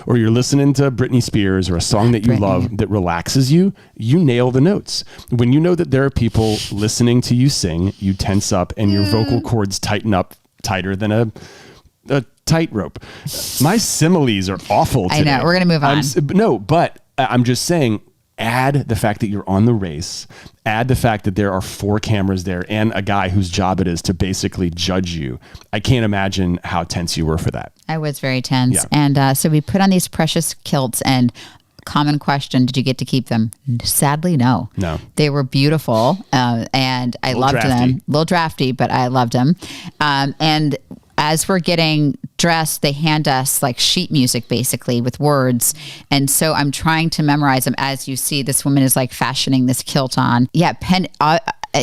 B: or you're listening to Britney Spears or a song that you love that relaxes you, you nail the notes. When you know that there are people listening to you sing, you tense up and your vocal cords tighten up tighter than a tightrope. My similes are awful today.
A: I know. We're going to move on.
B: But I'm just saying, add the fact that you're on the race, add the fact that there are 4 cameras there and a guy whose job it is to basically judge you. I can't imagine how tense you were for that.
A: I was very tense.
B: Yeah.
A: And so we put on these precious kilts, and common question, did you get to keep them? Sadly, no.
B: No.
A: They were beautiful, and I loved them. A little drafty, but I loved them. And as we're getting dressed, they hand us like sheet music basically with words. And so I'm trying to memorize them. As you see, this woman is like fashioning this kilt on. Yeah.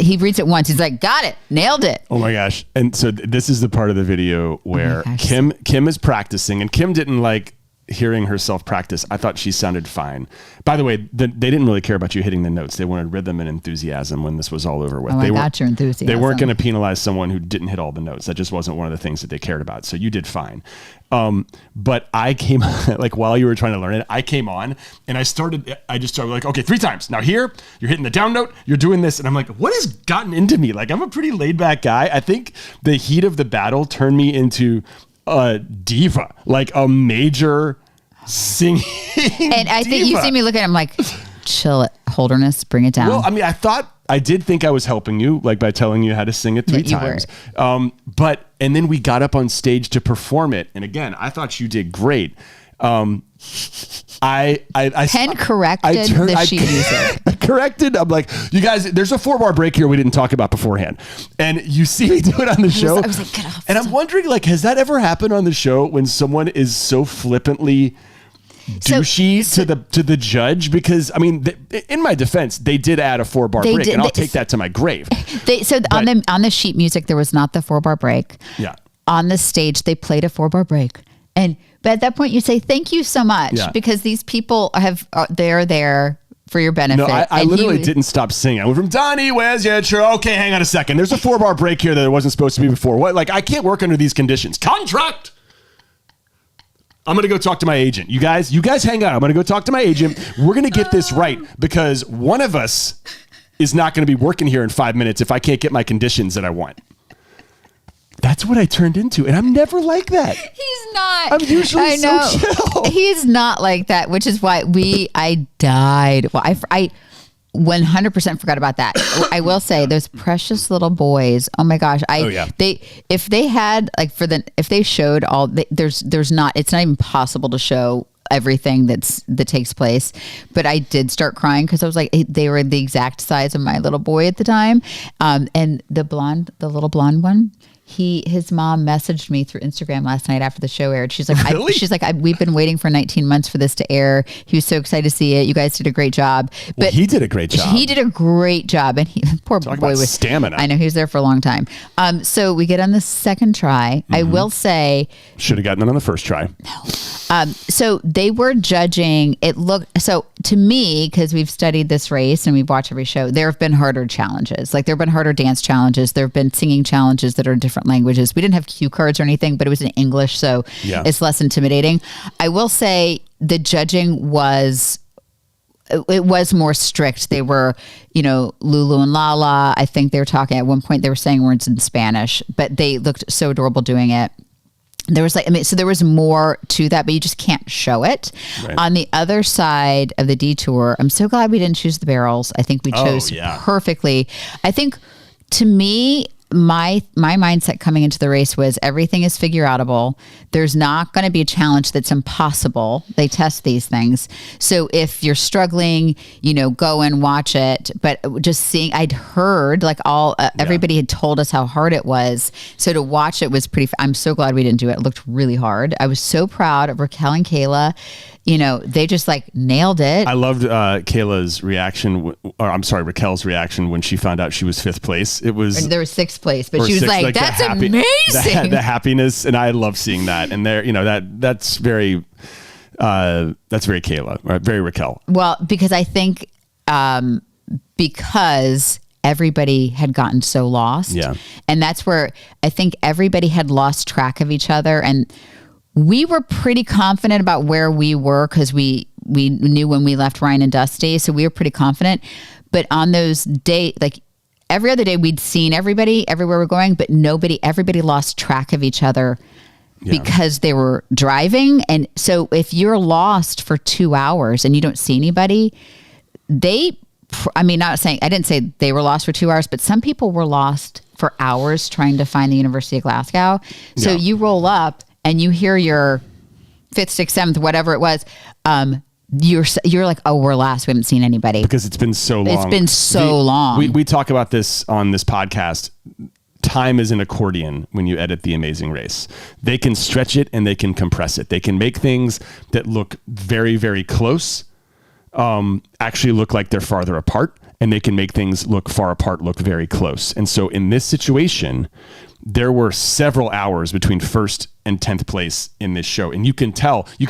A: he reads it once. He's like, got it, nailed it.
B: Oh my gosh. And so this is the part of the video where Kim is practicing, and Kim didn't like hearing herself practice. I thought she sounded fine. By the way, they didn't really care about you hitting the notes. They wanted rhythm and enthusiasm when this was all over with.
A: Oh, I got your enthusiasm.
B: They weren't going to penalize someone who didn't hit all the notes. That just wasn't one of the things that they cared about. So you did fine. But I came like while you were trying to learn it, I came on and I just started like, okay, 3 times. Now here, you're hitting the down note, you're doing this. And I'm like, what has gotten into me? Like, I'm a pretty laid back guy. I think the heat of the battle turned me into a diva, like a major singing
A: and I
B: diva.
A: think you see me look at him like, chill it, Holderness, bring it down.
B: Well, I mean, I did think I was helping you, like by telling you how to sing it 3 times. And then we got up on stage to perform it. And again, I thought you did great. Penn
A: corrected the sheet music.
B: I corrected. I'm like, you guys, there's a 4-bar break here we didn't talk about beforehand. And you see me do it on the show.
A: I was like, get off.
B: And I'm wondering, like, has that ever happened on the show when someone is so flippantly douchey to the judge? Because I mean, in my defense, they did add a 4-bar break, and I'll take that to my grave.
A: On the sheet music, there was not the 4-bar break.
B: Yeah.
A: On the stage, they played a 4-bar break, but at that point, you say thank you so much because these people they're there for your benefit.
B: No, I literally didn't stop singing. I went from Donnie, where's your intro? Okay, hang on a second. There's a 4-bar break here that there wasn't supposed to be before. What? Like, I can't work under these conditions. Contract. I'm going to go talk to my agent. You guys hang on. I'm going to go talk to my agent. We're going to get this right because one of us is not going to be working here in 5 minutes if I can't get my conditions that I want. That's what I turned into. And I'm never like that.
A: He's not.
B: I'm usually so chill.
A: He's not like that, which is why I died. Well, I 100% forgot about that. I will say those precious little boys. Oh my gosh. If they showed all, it's not even possible to show everything that takes place, but I did start crying because I was like, they were the exact size of my little boy at the time. And the little blonde one, his mom messaged me through Instagram last night after the show aired. She's like,
B: really?
A: We've been waiting for 19 months for this to air. He was so excited to see it. You guys did a great job. But
B: he did a great job.
A: He did a great job. And poor boy was
B: stamina.
A: I know, he was there for a long time. So we get on the second try. Mm-hmm. I will say,
B: should have gotten it on the first try.
A: No. So they were judging. So to me, because we've studied this race and we've watched every show, there have been harder challenges. Like there have been harder dance challenges. There have been singing challenges that are different languages. We didn't have cue cards or anything, but it was in English, so it's less intimidating. I will say the judging was more strict. They were, Lulu and Lala. I think they were talking at one point. They were saying words in Spanish, but they looked so adorable doing it. There was so there was more to that, but you just can't show it. Right. On the other side of the Detour, I'm so glad we didn't choose the barrels. I think we chose perfectly. I think to me, my mindset coming into the race was everything is figure outable. There's not going to be a challenge that's impossible. They test these things. So if you're struggling, go and watch it. But just seeing, I'd heard everybody had told us how hard it was. So to watch it was I'm so glad we didn't do it. It looked really hard. I was so proud of Raquel and Kayla. They just nailed it.
B: I loved Raquel's reaction when she found out she was 5th place. There was 6th
A: place, but she was like that's amazing.
B: The happiness, and I love seeing that. And there, that's very Kayla, right? Very Raquel.
A: Well, because I think because everybody had gotten so lost, and that's where I think everybody had lost track of each other, and we were pretty confident about where we were because we knew when we left Ryan and Dusty, so we were pretty confident. But on those days, every other day, we'd seen everybody everywhere we're going, but everybody lost track of each other because they were driving. And so if you're lost for 2 hours and you don't see anybody, I didn't say they were lost for 2 hours, but some people were lost for hours trying to find the University of Glasgow. So you roll up and you hear your 5th, 6th, 7th, whatever it was, you're like, oh, we're last. We haven't seen anybody.
B: Because it's been so long.
A: It's been so long.
B: We talk about this on this podcast. Time is an accordion when you edit The Amazing Race. They can stretch it and they can compress it. They can make things that look very, very close actually look like they're farther apart. and they can make things look far apart, look very close. And so in this situation, there were several hours between first and 10th place in this show. And you can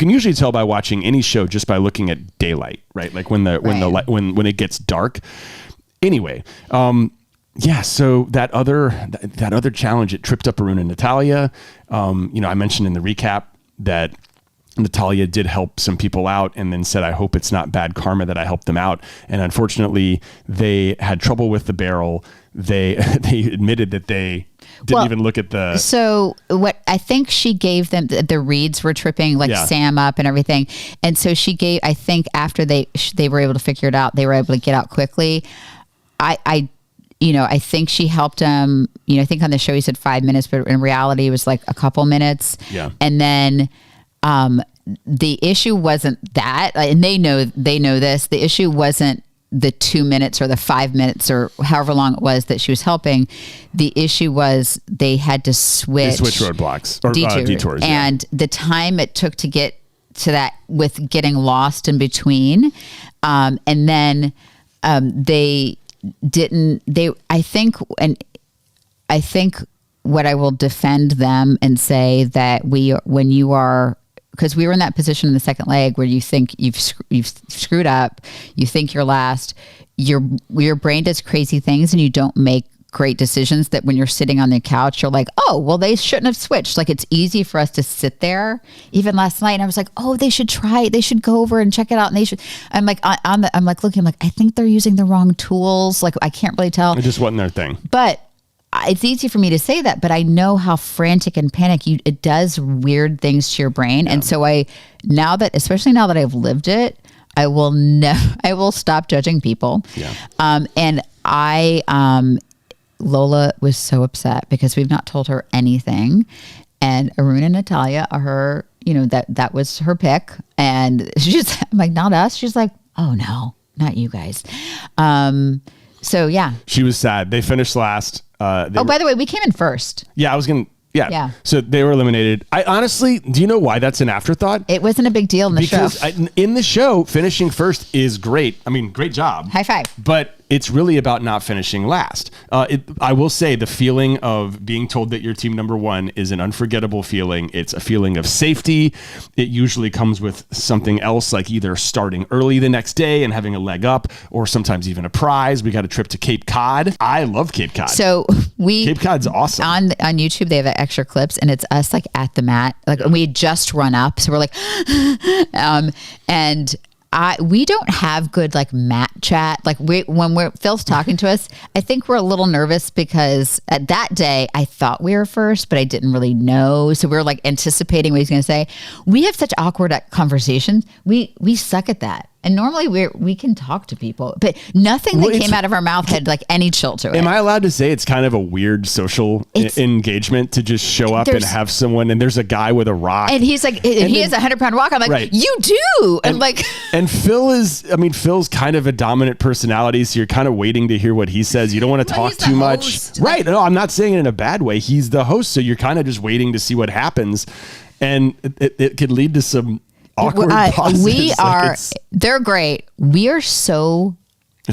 B: usually tell by watching any show just by looking at daylight, right? Like when when it gets dark. Anyway, so that other challenge, it tripped up Arun and Natalia. I mentioned in the recap that Natalia did help some people out and then said, I hope it's not bad karma that I helped them out. And unfortunately, they had trouble with the barrel. They admitted that they didn't even look at the...
A: So what I think she gave them, the reeds were tripping Sam up and everything. And so she gave, I think after they were able to figure it out, they were able to get out quickly. I think she helped him, I think on the show he said 5 minutes, but in reality it was like a couple minutes.
B: Yeah.
A: And then the issue wasn't that, and they know this, the issue wasn't the 2 minutes or the 5 minutes or however long it was that she was helping. The issue was they had to switch
B: roadblocks or detours.
A: And the time it took to get to that with getting lost in between. And then I think what I will defend them and say that because we were in that position in the second leg where you think you've screwed up, you think you're last, your brain does crazy things and you don't make great decisions, that when you're sitting on the couch, you're like, oh, well, they shouldn't have switched. Like, it's easy for us to sit there. Even last night, and I was like, oh, they should go over and check it out. And I'm like, I think they're using the wrong tools. Like, I can't really tell.
B: It just wasn't their thing.
A: But it's easy for me to say that, but I know how frantic and panic it does weird things to your brain. Yeah. And so especially now that I've lived it, I will stop judging people. Yeah. And Lola was so upset because we've not told her anything. And Arun and Natalia are her, that was her pick. And I'm like, not us. She's like, oh no, not you guys. So yeah.
B: She was sad. They finished last.
A: By the way, we came in first.
B: Yeah, Yeah. So they were eliminated. I honestly, do you know why that's an afterthought?
A: It wasn't a big deal in the show.
B: In the show, finishing first is great. I mean, great job.
A: High five.
B: But it's really about not finishing last. I will say the feeling of being told that you're team number one is an unforgettable feeling. It's a feeling of safety. It usually comes with something else, like either starting early the next day and having a leg up, or sometimes even a prize. We got a trip to Cape Cod. I love Cape Cod.
A: So
B: Cape Cod's awesome.
A: On YouTube, they have extra clips, and it's us like at the mat. Like we had just run up, so we're like, we don't have good like mat chat. Like when Phil's talking to us, I think we're a little nervous because at that day I thought we were first, but I didn't really know. So we were like anticipating what he's going to say. We have such awkward conversations. We suck at that. And normally we can talk to people, but nothing that came out of our mouth had like any chill to it.
B: Am I allowed to say it's kind of a weird social engagement to just show up and have someone, and there's a guy with a rock,
A: and he's like, he has a 100-pound rock. I'm like, right. You do,
B: and Phil's kind of a dominant personality, so you're kind of waiting to hear what he says. You don't want to talk too much, right? No, I'm not saying it in a bad way. He's the host, so you're kind of just waiting to see what happens, and it could lead to some awkward pauses.
A: They're great. We are so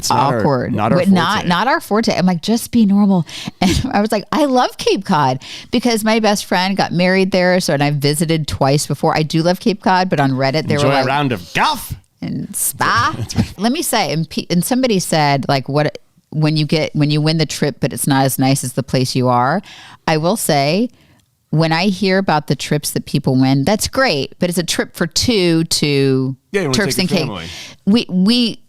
A: awkward.
B: Not our forte.
A: Not our forte. I'm like, just be normal. And I was like, I love Cape Cod because my best friend got married there. So, and I've visited twice before. I do love Cape Cod, but on Reddit, they were like,
B: a round of golf
A: and spa. Let me say, and somebody said like, when you win the trip, but it's not as nice as the place you are. I will say, when I hear about the trips that people win, that's great, but it's a trip for two to Turks and Caicos. We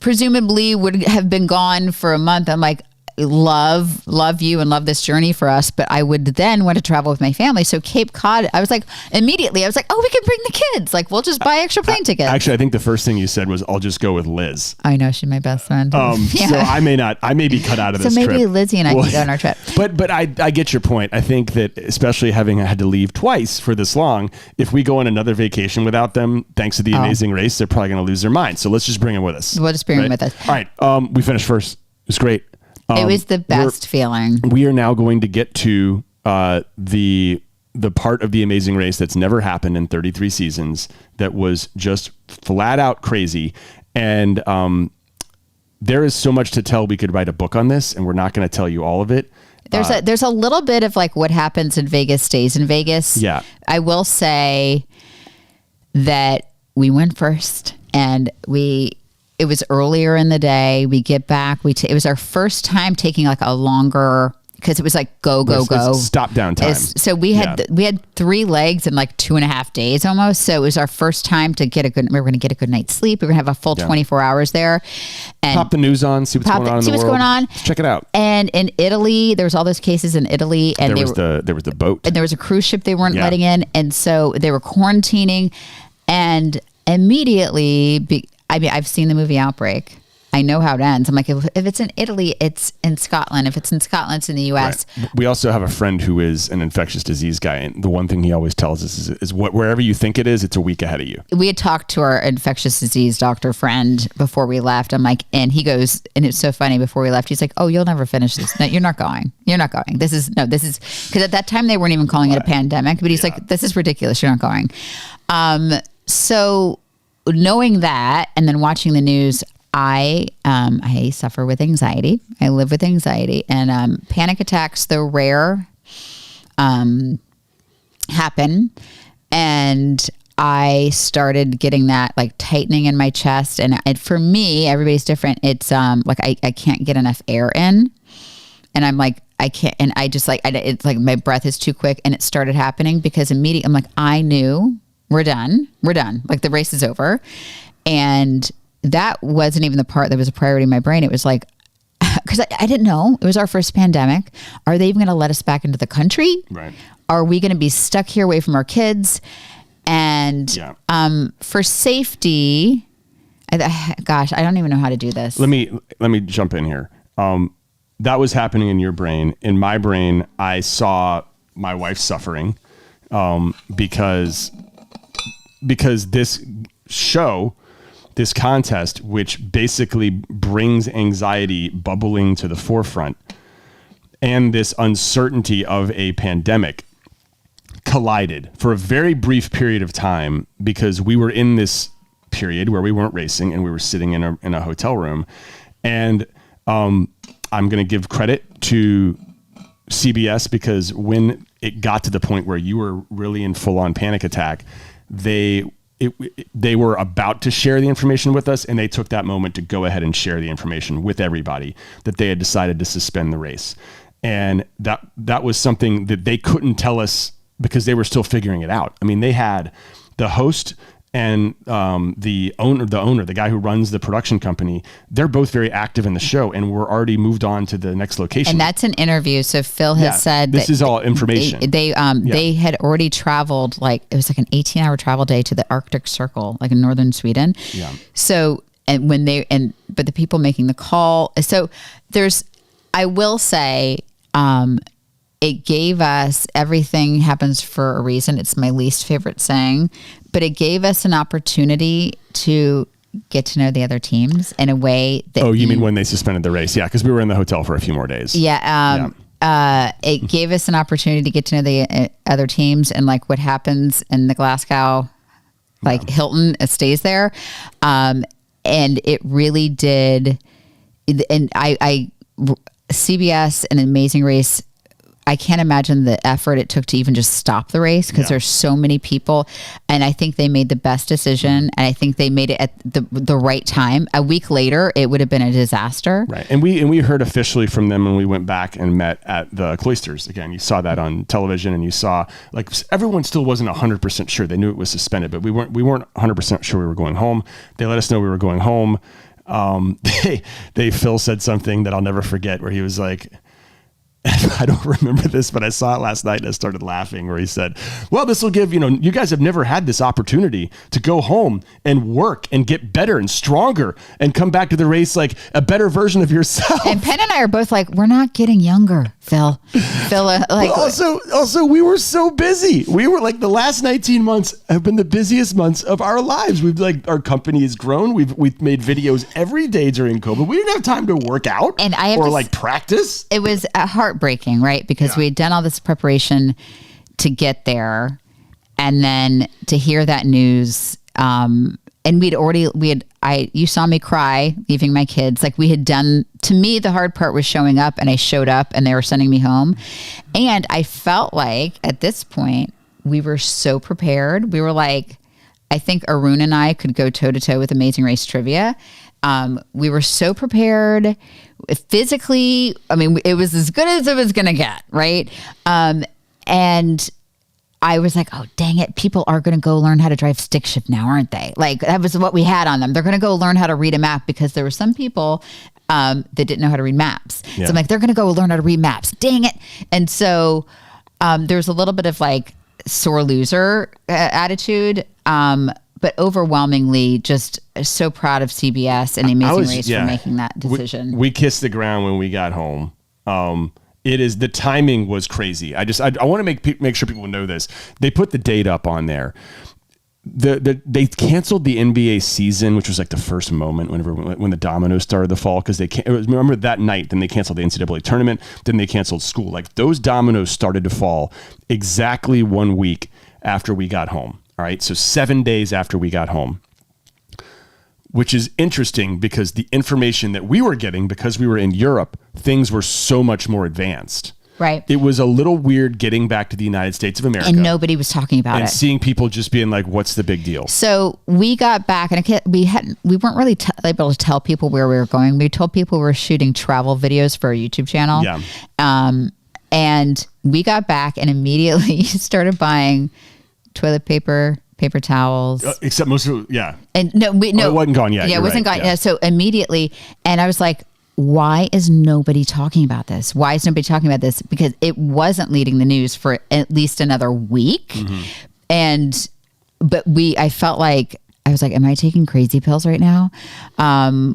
A: presumably would have been gone for a month. I'm like, love you and love this journey for us, but I would then want to travel with my family. So Cape Cod, I was like, immediately, oh, we can bring the kids. Like, we'll just buy extra plane tickets.
B: Actually, I think the first thing you said was, I'll just go with Liz.
A: I know, she's my best friend.
B: So I may be cut out of this trip.
A: So maybe Lizzie and I can go on our trip.
B: But I get your point. I think that especially having had to leave twice for this long, if we go on another vacation without them, thanks to the Amazing Race, they're probably going to lose their mind. So let's just bring them with us.
A: We'll just bring them with us.
B: All right. We finished first. It was great.
A: It was the best feeling.
B: We are now going to get to the part of the Amazing Race that's never happened in 33 seasons that was just flat out crazy. And there is so much to tell. We could write a book on this, and we're not going to tell you all of it.
A: There's a little bit of like what happens in Vegas stays in Vegas.
B: Yeah.
A: I will say that we went first, and it was earlier in the day. We get back. It was our first time taking like a longer, because it was like go.
B: Stop down time.
A: So we had 3 legs in like 2.5 days almost. So it was our first time to we were going to get a good night's sleep. We were going to have a full 24 hours there. And
B: pop the news on, see what's going on in the world.
A: See what's going on.
B: Let's check it out.
A: And in Italy, there was all those cases in Italy. And
B: there was the boat.
A: And there was a cruise ship they weren't letting in. And so they were quarantining. And immediately, I've seen the movie Outbreak. I know how it ends. I'm like, if it's in Italy, it's in Scotland. If it's in Scotland, it's in the U.S.
B: Right. We also have a friend who is an infectious disease guy. And the one thing he always tells us is wherever you think it is, it's a week ahead of you.
A: We had talked to our infectious disease doctor friend before we left. I'm like, and he goes, and it's so funny, before we left, he's like, oh, you'll never finish this. No, you're not going. You're not going. This is, because at that time they weren't even calling it a pandemic, but he's like, this is ridiculous. You're not going. So knowing that, and then watching the news, I suffer with anxiety. I live with anxiety, and panic attacks, though rare, happen. And I started getting that like tightening in my chest. And for me, everybody's different. It's like I can't get enough air in, and I'm like, I can't. And I just like, it's like my breath is too quick. And it started happening because immediately I'm like, I knew we're done. Like the race is over. And that wasn't even the part that was a priority in my brain. It was like, because I didn't know. It was our first pandemic. Are they even going to let us back into the country?
B: Right.
A: Are we going to be stuck here away from our kids? And for safety, gosh, I don't even know how to do this.
B: Let me jump in here. That was happening in your brain. In my brain, I saw my wife suffering because this show, this contest, which basically brings anxiety bubbling to the forefront, and this uncertainty of a pandemic collided for a very brief period of time, because we were in this period where we weren't racing and we were sitting in a hotel room. And I'm going to give credit to CBS, because when it got to the point where you were really in full-on panic attack, they were about to share the information with us, and they took that moment to go ahead and share the information with everybody that they had decided to suspend the race. And that was something that they couldn't tell us because they were still figuring it out. I mean, they had the host and the owner, the guy who runs the production company, they're both very active in the show, and we're already moved on to the next location.
A: And that's an interview. So Phil has said
B: this is all information.
A: They had already traveled, like it was like an 18-hour travel day to the Arctic Circle, like in northern Sweden. Yeah. So but the people making the call. So I will say, it gave us, everything happens for a reason. It's my least favorite saying, but it gave us an opportunity to get to know the other teams in a way that...
B: Oh, you mean when they suspended the race? Yeah, because we were in the hotel for a few more days.
A: Yeah. It gave us an opportunity to get to know the other teams, and like what happens in the Glasgow, like Hilton, it stays there. And it really did. And CBS, an amazing race. I can't imagine the effort it took to even just stop the race, because there's so many people, and I think they made the best decision, and I think they made it at the right time. A week later, it would have been a disaster.
B: Right, and we heard officially from them when we went back and met at the Cloisters. Again, you saw that on television, and you saw like everyone still wasn't 100% sure. They knew it was suspended, but we weren't 100% sure we were going home. They let us know we were going home. Phil said something that I'll never forget, where he was like, I don't remember this, but I saw it last night and I started laughing, where he said, well, this will give, you guys have never had this opportunity to go home and work and get better and stronger and come back to the race like a better version of yourself.
A: And Penn and I are both like, we're not getting younger, Phil.
B: Also, we were so busy. We were like, the last 19 months have been the busiest months of our lives. Our company has grown. We've made videos every day during COVID. We didn't have time to work out or practice.
A: It was heartbreaking, right? Because we had done all this preparation to get there, and then to hear that news, and you saw me cry leaving my kids. Like we had done, to me, the hard part was showing up, and I showed up and they were sending me home. And I felt like at this point we were so prepared. We were like, I think Arun and I could go toe to toe with Amazing Race trivia. We were so prepared physically. I mean, it was as good as it was going to get. Right. And I was like, oh, dang it. People are going to go learn how to drive stick shift now, aren't they? Like that was what we had on them. They're going to go learn how to read a map, because there were some people that didn't know how to read maps. Yeah. So I'm like, they're going to go learn how to read maps. Dang it. And so there's a little bit of like sore loser attitude. But overwhelmingly just so proud of CBS and the Amazing Race for making that decision.
B: We kissed the ground when we got home. The timing was crazy. I want to make sure people know this. They put the date up on there. They canceled the NBA season, which was like the first moment when the dominoes started to fall, because remember that night. Then they canceled the NCAA tournament. Then they canceled school. Like those dominoes started to fall exactly 1 week after we got home. All right, so 7 days after we got home, which is interesting because the information that we were getting, because we were in Europe, things were so much more advanced.
A: Right.
B: It was a little weird getting back to the United States of America.
A: And nobody was talking about it.
B: And seeing people just being like, what's the big deal?
A: So we got back, and we weren't really able to tell people where we were going. We told people we were shooting travel videos for our YouTube channel.
B: Yeah.
A: And we got back and immediately started buying toilet paper towels.
B: Except most of it, yeah.
A: And it
B: wasn't gone yet.
A: Yeah, it wasn't gone. Yeah. So immediately, and I was like, why is nobody talking about this? Why is nobody talking about this? Because it wasn't leading the news for at least another week. Mm-hmm. I felt like, I was like, am I taking crazy pills right now?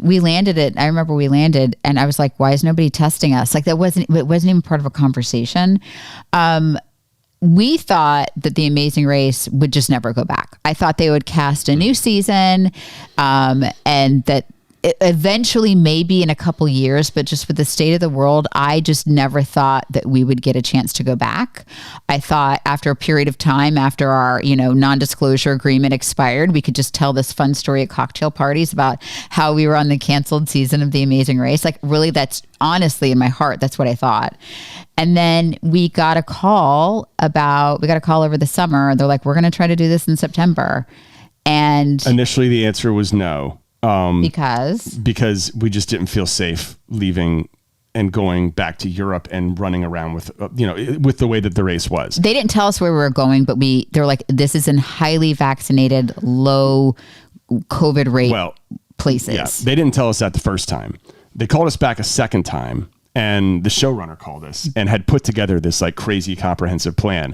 A: We landed I remember we landed and I was like, why is nobody testing us? Like it wasn't even part of a conversation. We thought that the Amazing Race would just never go back. I thought they would cast a new season, and that eventually, maybe in a couple years, but just with the state of the world, I just never thought that we would get a chance to go back. I thought after a period of time, after our, non-disclosure agreement expired, we could just tell this fun story at cocktail parties about how we were on the canceled season of the Amazing Race. Like really, that's honestly in my heart, that's what I thought. And then we got a call over the summer. They're like, we're going to try to do this in September. And
B: initially the answer was no.
A: Because
B: we just didn't feel safe leaving and going back to Europe and running around with the way that the race was.
A: They didn't tell us where we were going, but they're like, this is in highly vaccinated, low COVID rate places.
B: Yeah, they didn't tell us that the first time. They called us back a second time, and the showrunner called us and had put together this like crazy comprehensive plan.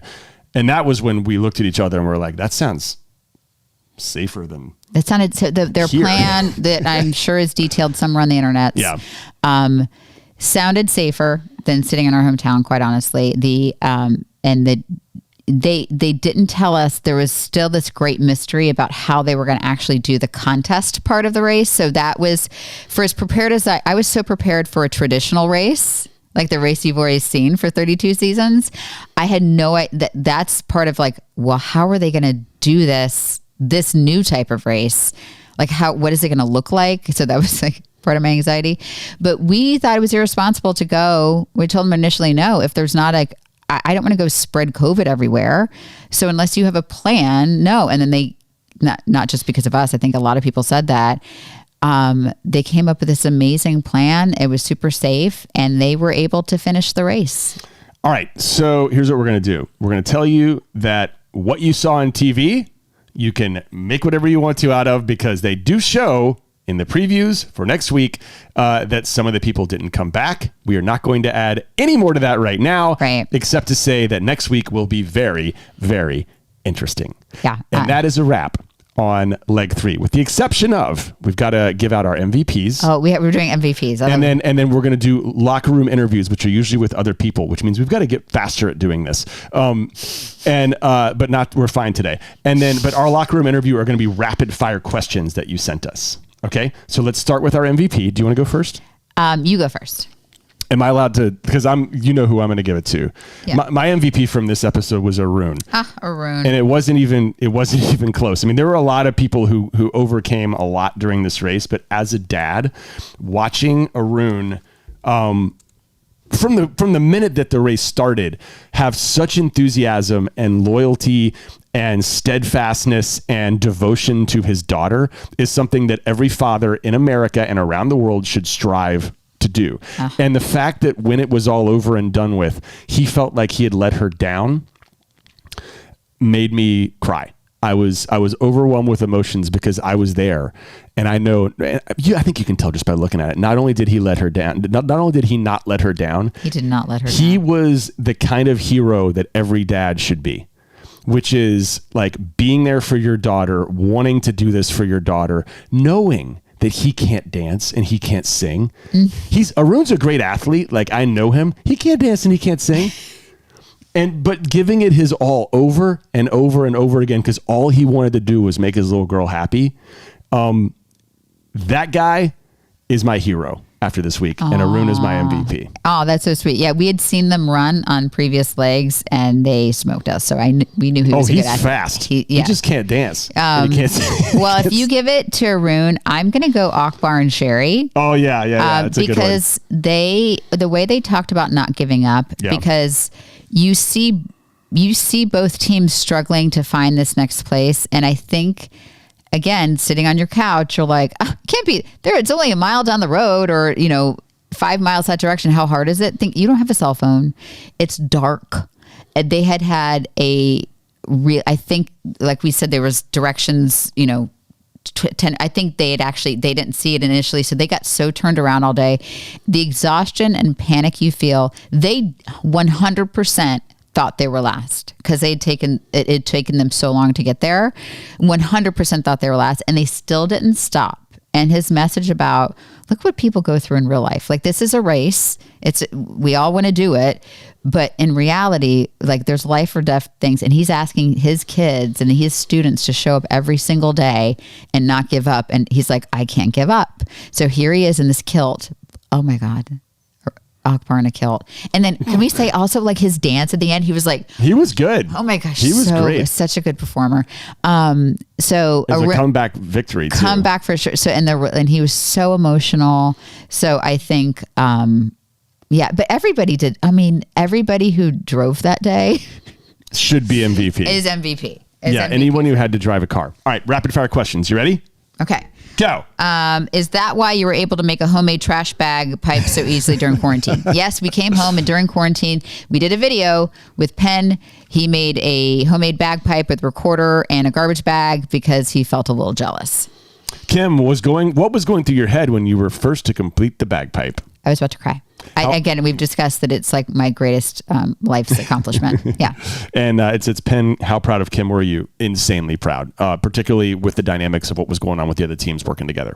B: And that was when we looked at each other and we're like, that sounds safer than
A: that sounded. So their plan that I'm sure is detailed somewhere on the internet.
B: Yeah.
A: Sounded safer than sitting in our hometown, quite honestly. They didn't tell us there was still this great mystery about how they were going to actually do the contest part of the race. So that was, for as prepared as I was so prepared for a traditional race, like the race you've always seen for 32 seasons. I had no idea that's part of like, well, how are they going to do this new type of race? Like what is it going to look like? So that was like part of my anxiety, but we thought it was irresponsible to go. We told them initially, no, if there's not I don't want to go spread COVID everywhere. So unless you have a plan, no. And then they, not just because of us, I think a lot of people said that, they came up with this amazing plan. It was super safe and they were able to finish the race.
B: All right. So here's what we're going to do. We're going to tell you that what you saw on TV, you can make whatever you want to out of, because they do show in the previews for next week that some of the people didn't come back. We are not going to add any more to that right now, except to say that next week will be very, very interesting.
A: Yeah.
B: And that is a wrap on leg 3, with the exception of, we've got to give out our MVPs.
A: Oh, we're doing MVPs.
B: And then we're going to do locker room interviews, which are usually with other people, which means we've got to get faster at doing this. But we're fine today. But our locker room interview are going to be rapid fire questions that you sent us. Okay. So let's start with our MVP. Do you want to go first?
A: You go first.
B: Am I allowed to? Because you know who I'm going to give it to.
A: Yeah.
B: My MVP from this episode was Arun.
A: Arun.
B: And it wasn't even close. I mean, there were a lot of people who overcame a lot during this race, but as a dad, watching Arun, from the minute that the race started, have such enthusiasm and loyalty and steadfastness and devotion to his daughter is something that every father in America and around the world should strive to do. And the fact that when it was all over and done with, he felt like he had let her down made me cry. I was overwhelmed with emotions because I was there, and I know. I think you can tell just by looking at it. Not only did he let her down, not only did he not let her down,
A: he did not let her down.
B: He was the kind of hero that every dad should be, which is like being there for your daughter, wanting to do this for your daughter, knowing that he can't dance and he can't sing. Arun's a great athlete. Like, I know him. He can't dance and he can't sing. But giving it his all over and over and over again, because all he wanted to do was make his little girl happy. That guy is my hero after this week, and Arun is my MVP.
A: Oh, that's so sweet. Yeah, we had seen them run on previous legs, and they smoked us. So we knew he was a good athlete.
B: He's fast. He just can't dance. He can't
A: well, if you give it to Arun, I'm going to go Akbar and Sherry.
B: Oh, yeah. That's a good one.
A: Because the way they talked about not giving up, because you see both teams struggling to find this next place, and I think, again, sitting on your couch, you're like, can't be there. It's only a mile down the road, or 5 miles that direction. How hard is it? You don't have a cell phone. It's dark. They had I think, like we said, there was directions. 10. I think they didn't see it initially, so they got so turned around all day. The exhaustion and panic you feel, they 100% thought they were last because it had taken them so long to get there. 100% thought they were last, and they still didn't stop. And his message about, look what people go through in real life. Like, this is a race. We all want to do it. But in reality, like, there's life or death things. And he's asking his kids and his students to show up every single day and not give up. And he's like, I can't give up. So here he is in this kilt. Oh my God. Akbar in a kilt. And then can we say also, like, his dance at the end, he was good. Oh my gosh.
B: He was great.
A: Such a good performer. So
B: it was a comeback victory too.
A: Comeback for sure. So, and he was so emotional. So I think, but everybody did. I mean, everybody who drove that day
B: should be MVP.
A: Is MVP.
B: Anyone who had to drive a car. All right. Rapid fire questions. You ready?
A: Okay.
B: Go.
A: Is that why you were able to make a homemade trash bag pipe so easily during quarantine? Yes, we came home, and during quarantine, we did a video with Penn. He made a homemade bagpipe with recorder and a garbage bag because he felt a little jealous.
B: Kim, what was going through your head when you were first to complete the bagpipe?
A: I was about to cry. Again, we've discussed that it's like my greatest life's accomplishment. Yeah. And
B: it's Penn. How proud of Kim were you? Insanely proud, particularly with the dynamics of what was going on with the other teams working together.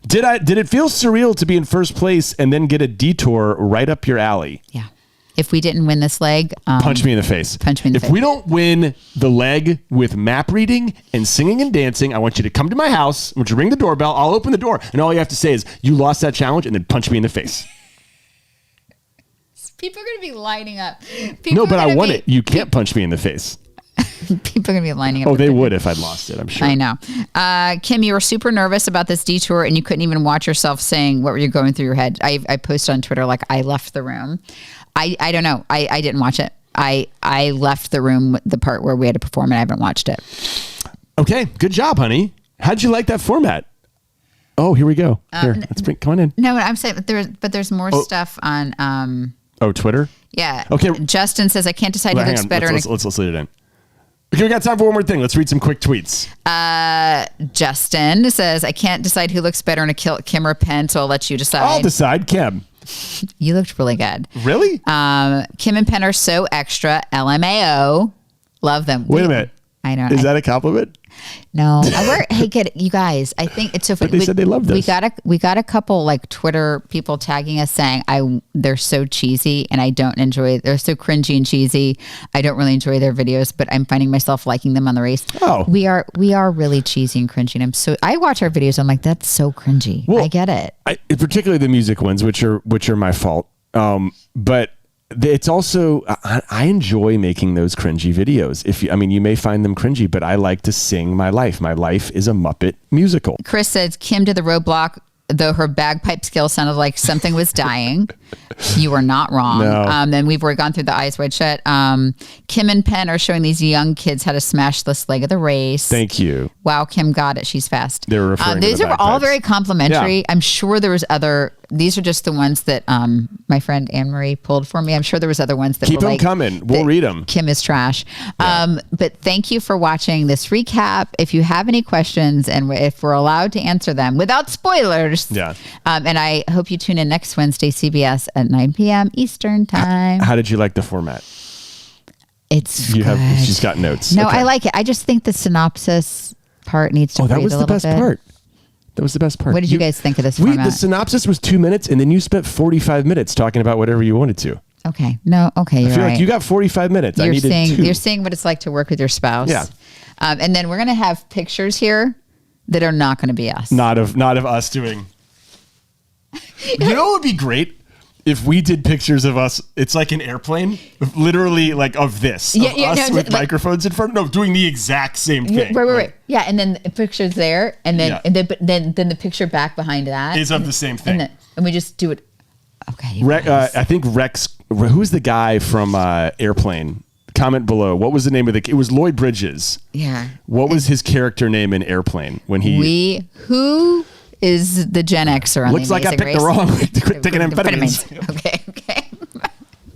B: Did it feel surreal to be in first place and then get a detour right up your alley?
A: Yeah. If we didn't win this leg,
B: punch me in the face. If we don't win the leg with map reading and singing and dancing, I want you to come to my house. I want you to ring the doorbell. I'll open the door, and all you have to say is you lost that challenge, and then punch me in the face.
A: People are going to be lining up.
B: But I won it. You can't punch me in the face.
A: People are going to be lining up.
B: Oh, they would if I'd lost it, I'm sure.
A: I know. Kim, you were super nervous about this detour, and you couldn't even watch yourself saying what were you going through your head. I posted on Twitter, like, I left the room. I don't know. I didn't watch it. I left the room, the part where we had to perform, and I haven't watched it.
B: Okay. Good job, honey. How'd you like that format? Oh, here we go. Come on in.
A: No, I'm saying, there's more stuff on...
B: Twitter?
A: Yeah.
B: Okay.
A: Justin says, I can't decide who looks better.
B: Let's leave it in. Okay, we got time for one more thing. Let's read some quick tweets.
A: Justin says, I can't decide who looks better in a kilt, Kim or Penn, so I'll let you decide.
B: I'll decide, Kim.
A: You looked really good.
B: Really?
A: Kim and Penn are so extra. LMAO. Love them.
B: Wait a minute.
A: I know.
B: Is that a compliment?
A: No, hey, you guys. I think it's so funny.
B: But they said they loved us.
A: We got a couple like Twitter people tagging us saying they're so cheesy and I don't enjoy. They're so cringy and cheesy. I don't really enjoy their videos, but I'm finding myself liking them on the race.
B: Oh,
A: we are really cheesy and cringy. And I watch our videos. I'm like, that's so cringy. Well, I get it.
B: Particularly the music ones, which are my fault. But it's also, I enjoy making those cringy videos. You may find them cringy, but I like to sing my life. My life is a Muppet musical.
A: Chris says Kim did the Roadblock, though her bagpipe skill sounded like something was dying. You are not wrong.
B: No.
A: Then we've already gone through the Eyes Wide Shut. Kim and Penn are showing these young kids how to smash this leg of the race.
B: Thank you.
A: Wow, Kim got it. She's fast.
B: They were referring
A: these
B: to the
A: are all
B: bagpipes.
A: very complimentary.
B: Yeah.
A: I'm sure there was other. These are just the ones that my friend Anne-Marie pulled for me. I'm sure there was other ones that
B: Keep
A: were
B: them
A: like,
B: coming. We'll read them.
A: Kim is trash.
B: Yeah.
A: But thank you for watching this recap. If you have any questions and if we're allowed to answer them without spoilers.
B: Yeah.
A: And I hope you tune in next Wednesday, CBS at 9 p.m. Eastern time.
B: How did you like the format?
A: It's
B: good.
A: She's
B: She's got notes.
A: No,
B: Okay.
A: I like it. I just think the synopsis part needs to breathe
B: that was
A: a
B: the
A: little
B: best
A: bit.
B: part. That was the best part.
A: What did you guys think of this format?
B: The synopsis was 2 minutes, and then you spent 45 minutes talking about whatever you wanted to.
A: Okay. No. Okay. You're
B: I feel
A: right.
B: like you got 45 minutes.
A: You're
B: I needed
A: seeing,
B: 2.
A: You're seeing what it's like to work with your spouse.
B: Yeah.
A: And then we're going to have pictures here that are not going to be us.
B: Not of us doing. You know what would be great? If we did pictures of us, it's like an airplane, literally like of this, with microphones in front. No, doing the exact same thing.
A: Right. Yeah, and then the picture's there, and then then the picture back behind that
B: is of the same thing.
A: And we just do it. Okay.
B: I think Rex. Who's the guy from Airplane? Comment below. What was the name of it was Lloyd Bridges.
A: Yeah.
B: What was his character name in Airplane when he?
A: Who is the Gen Xer on
B: looks
A: the
B: like I
A: Amazing
B: picked the
A: Race?
B: wrong. Quit taking amphetamines.
A: Okay.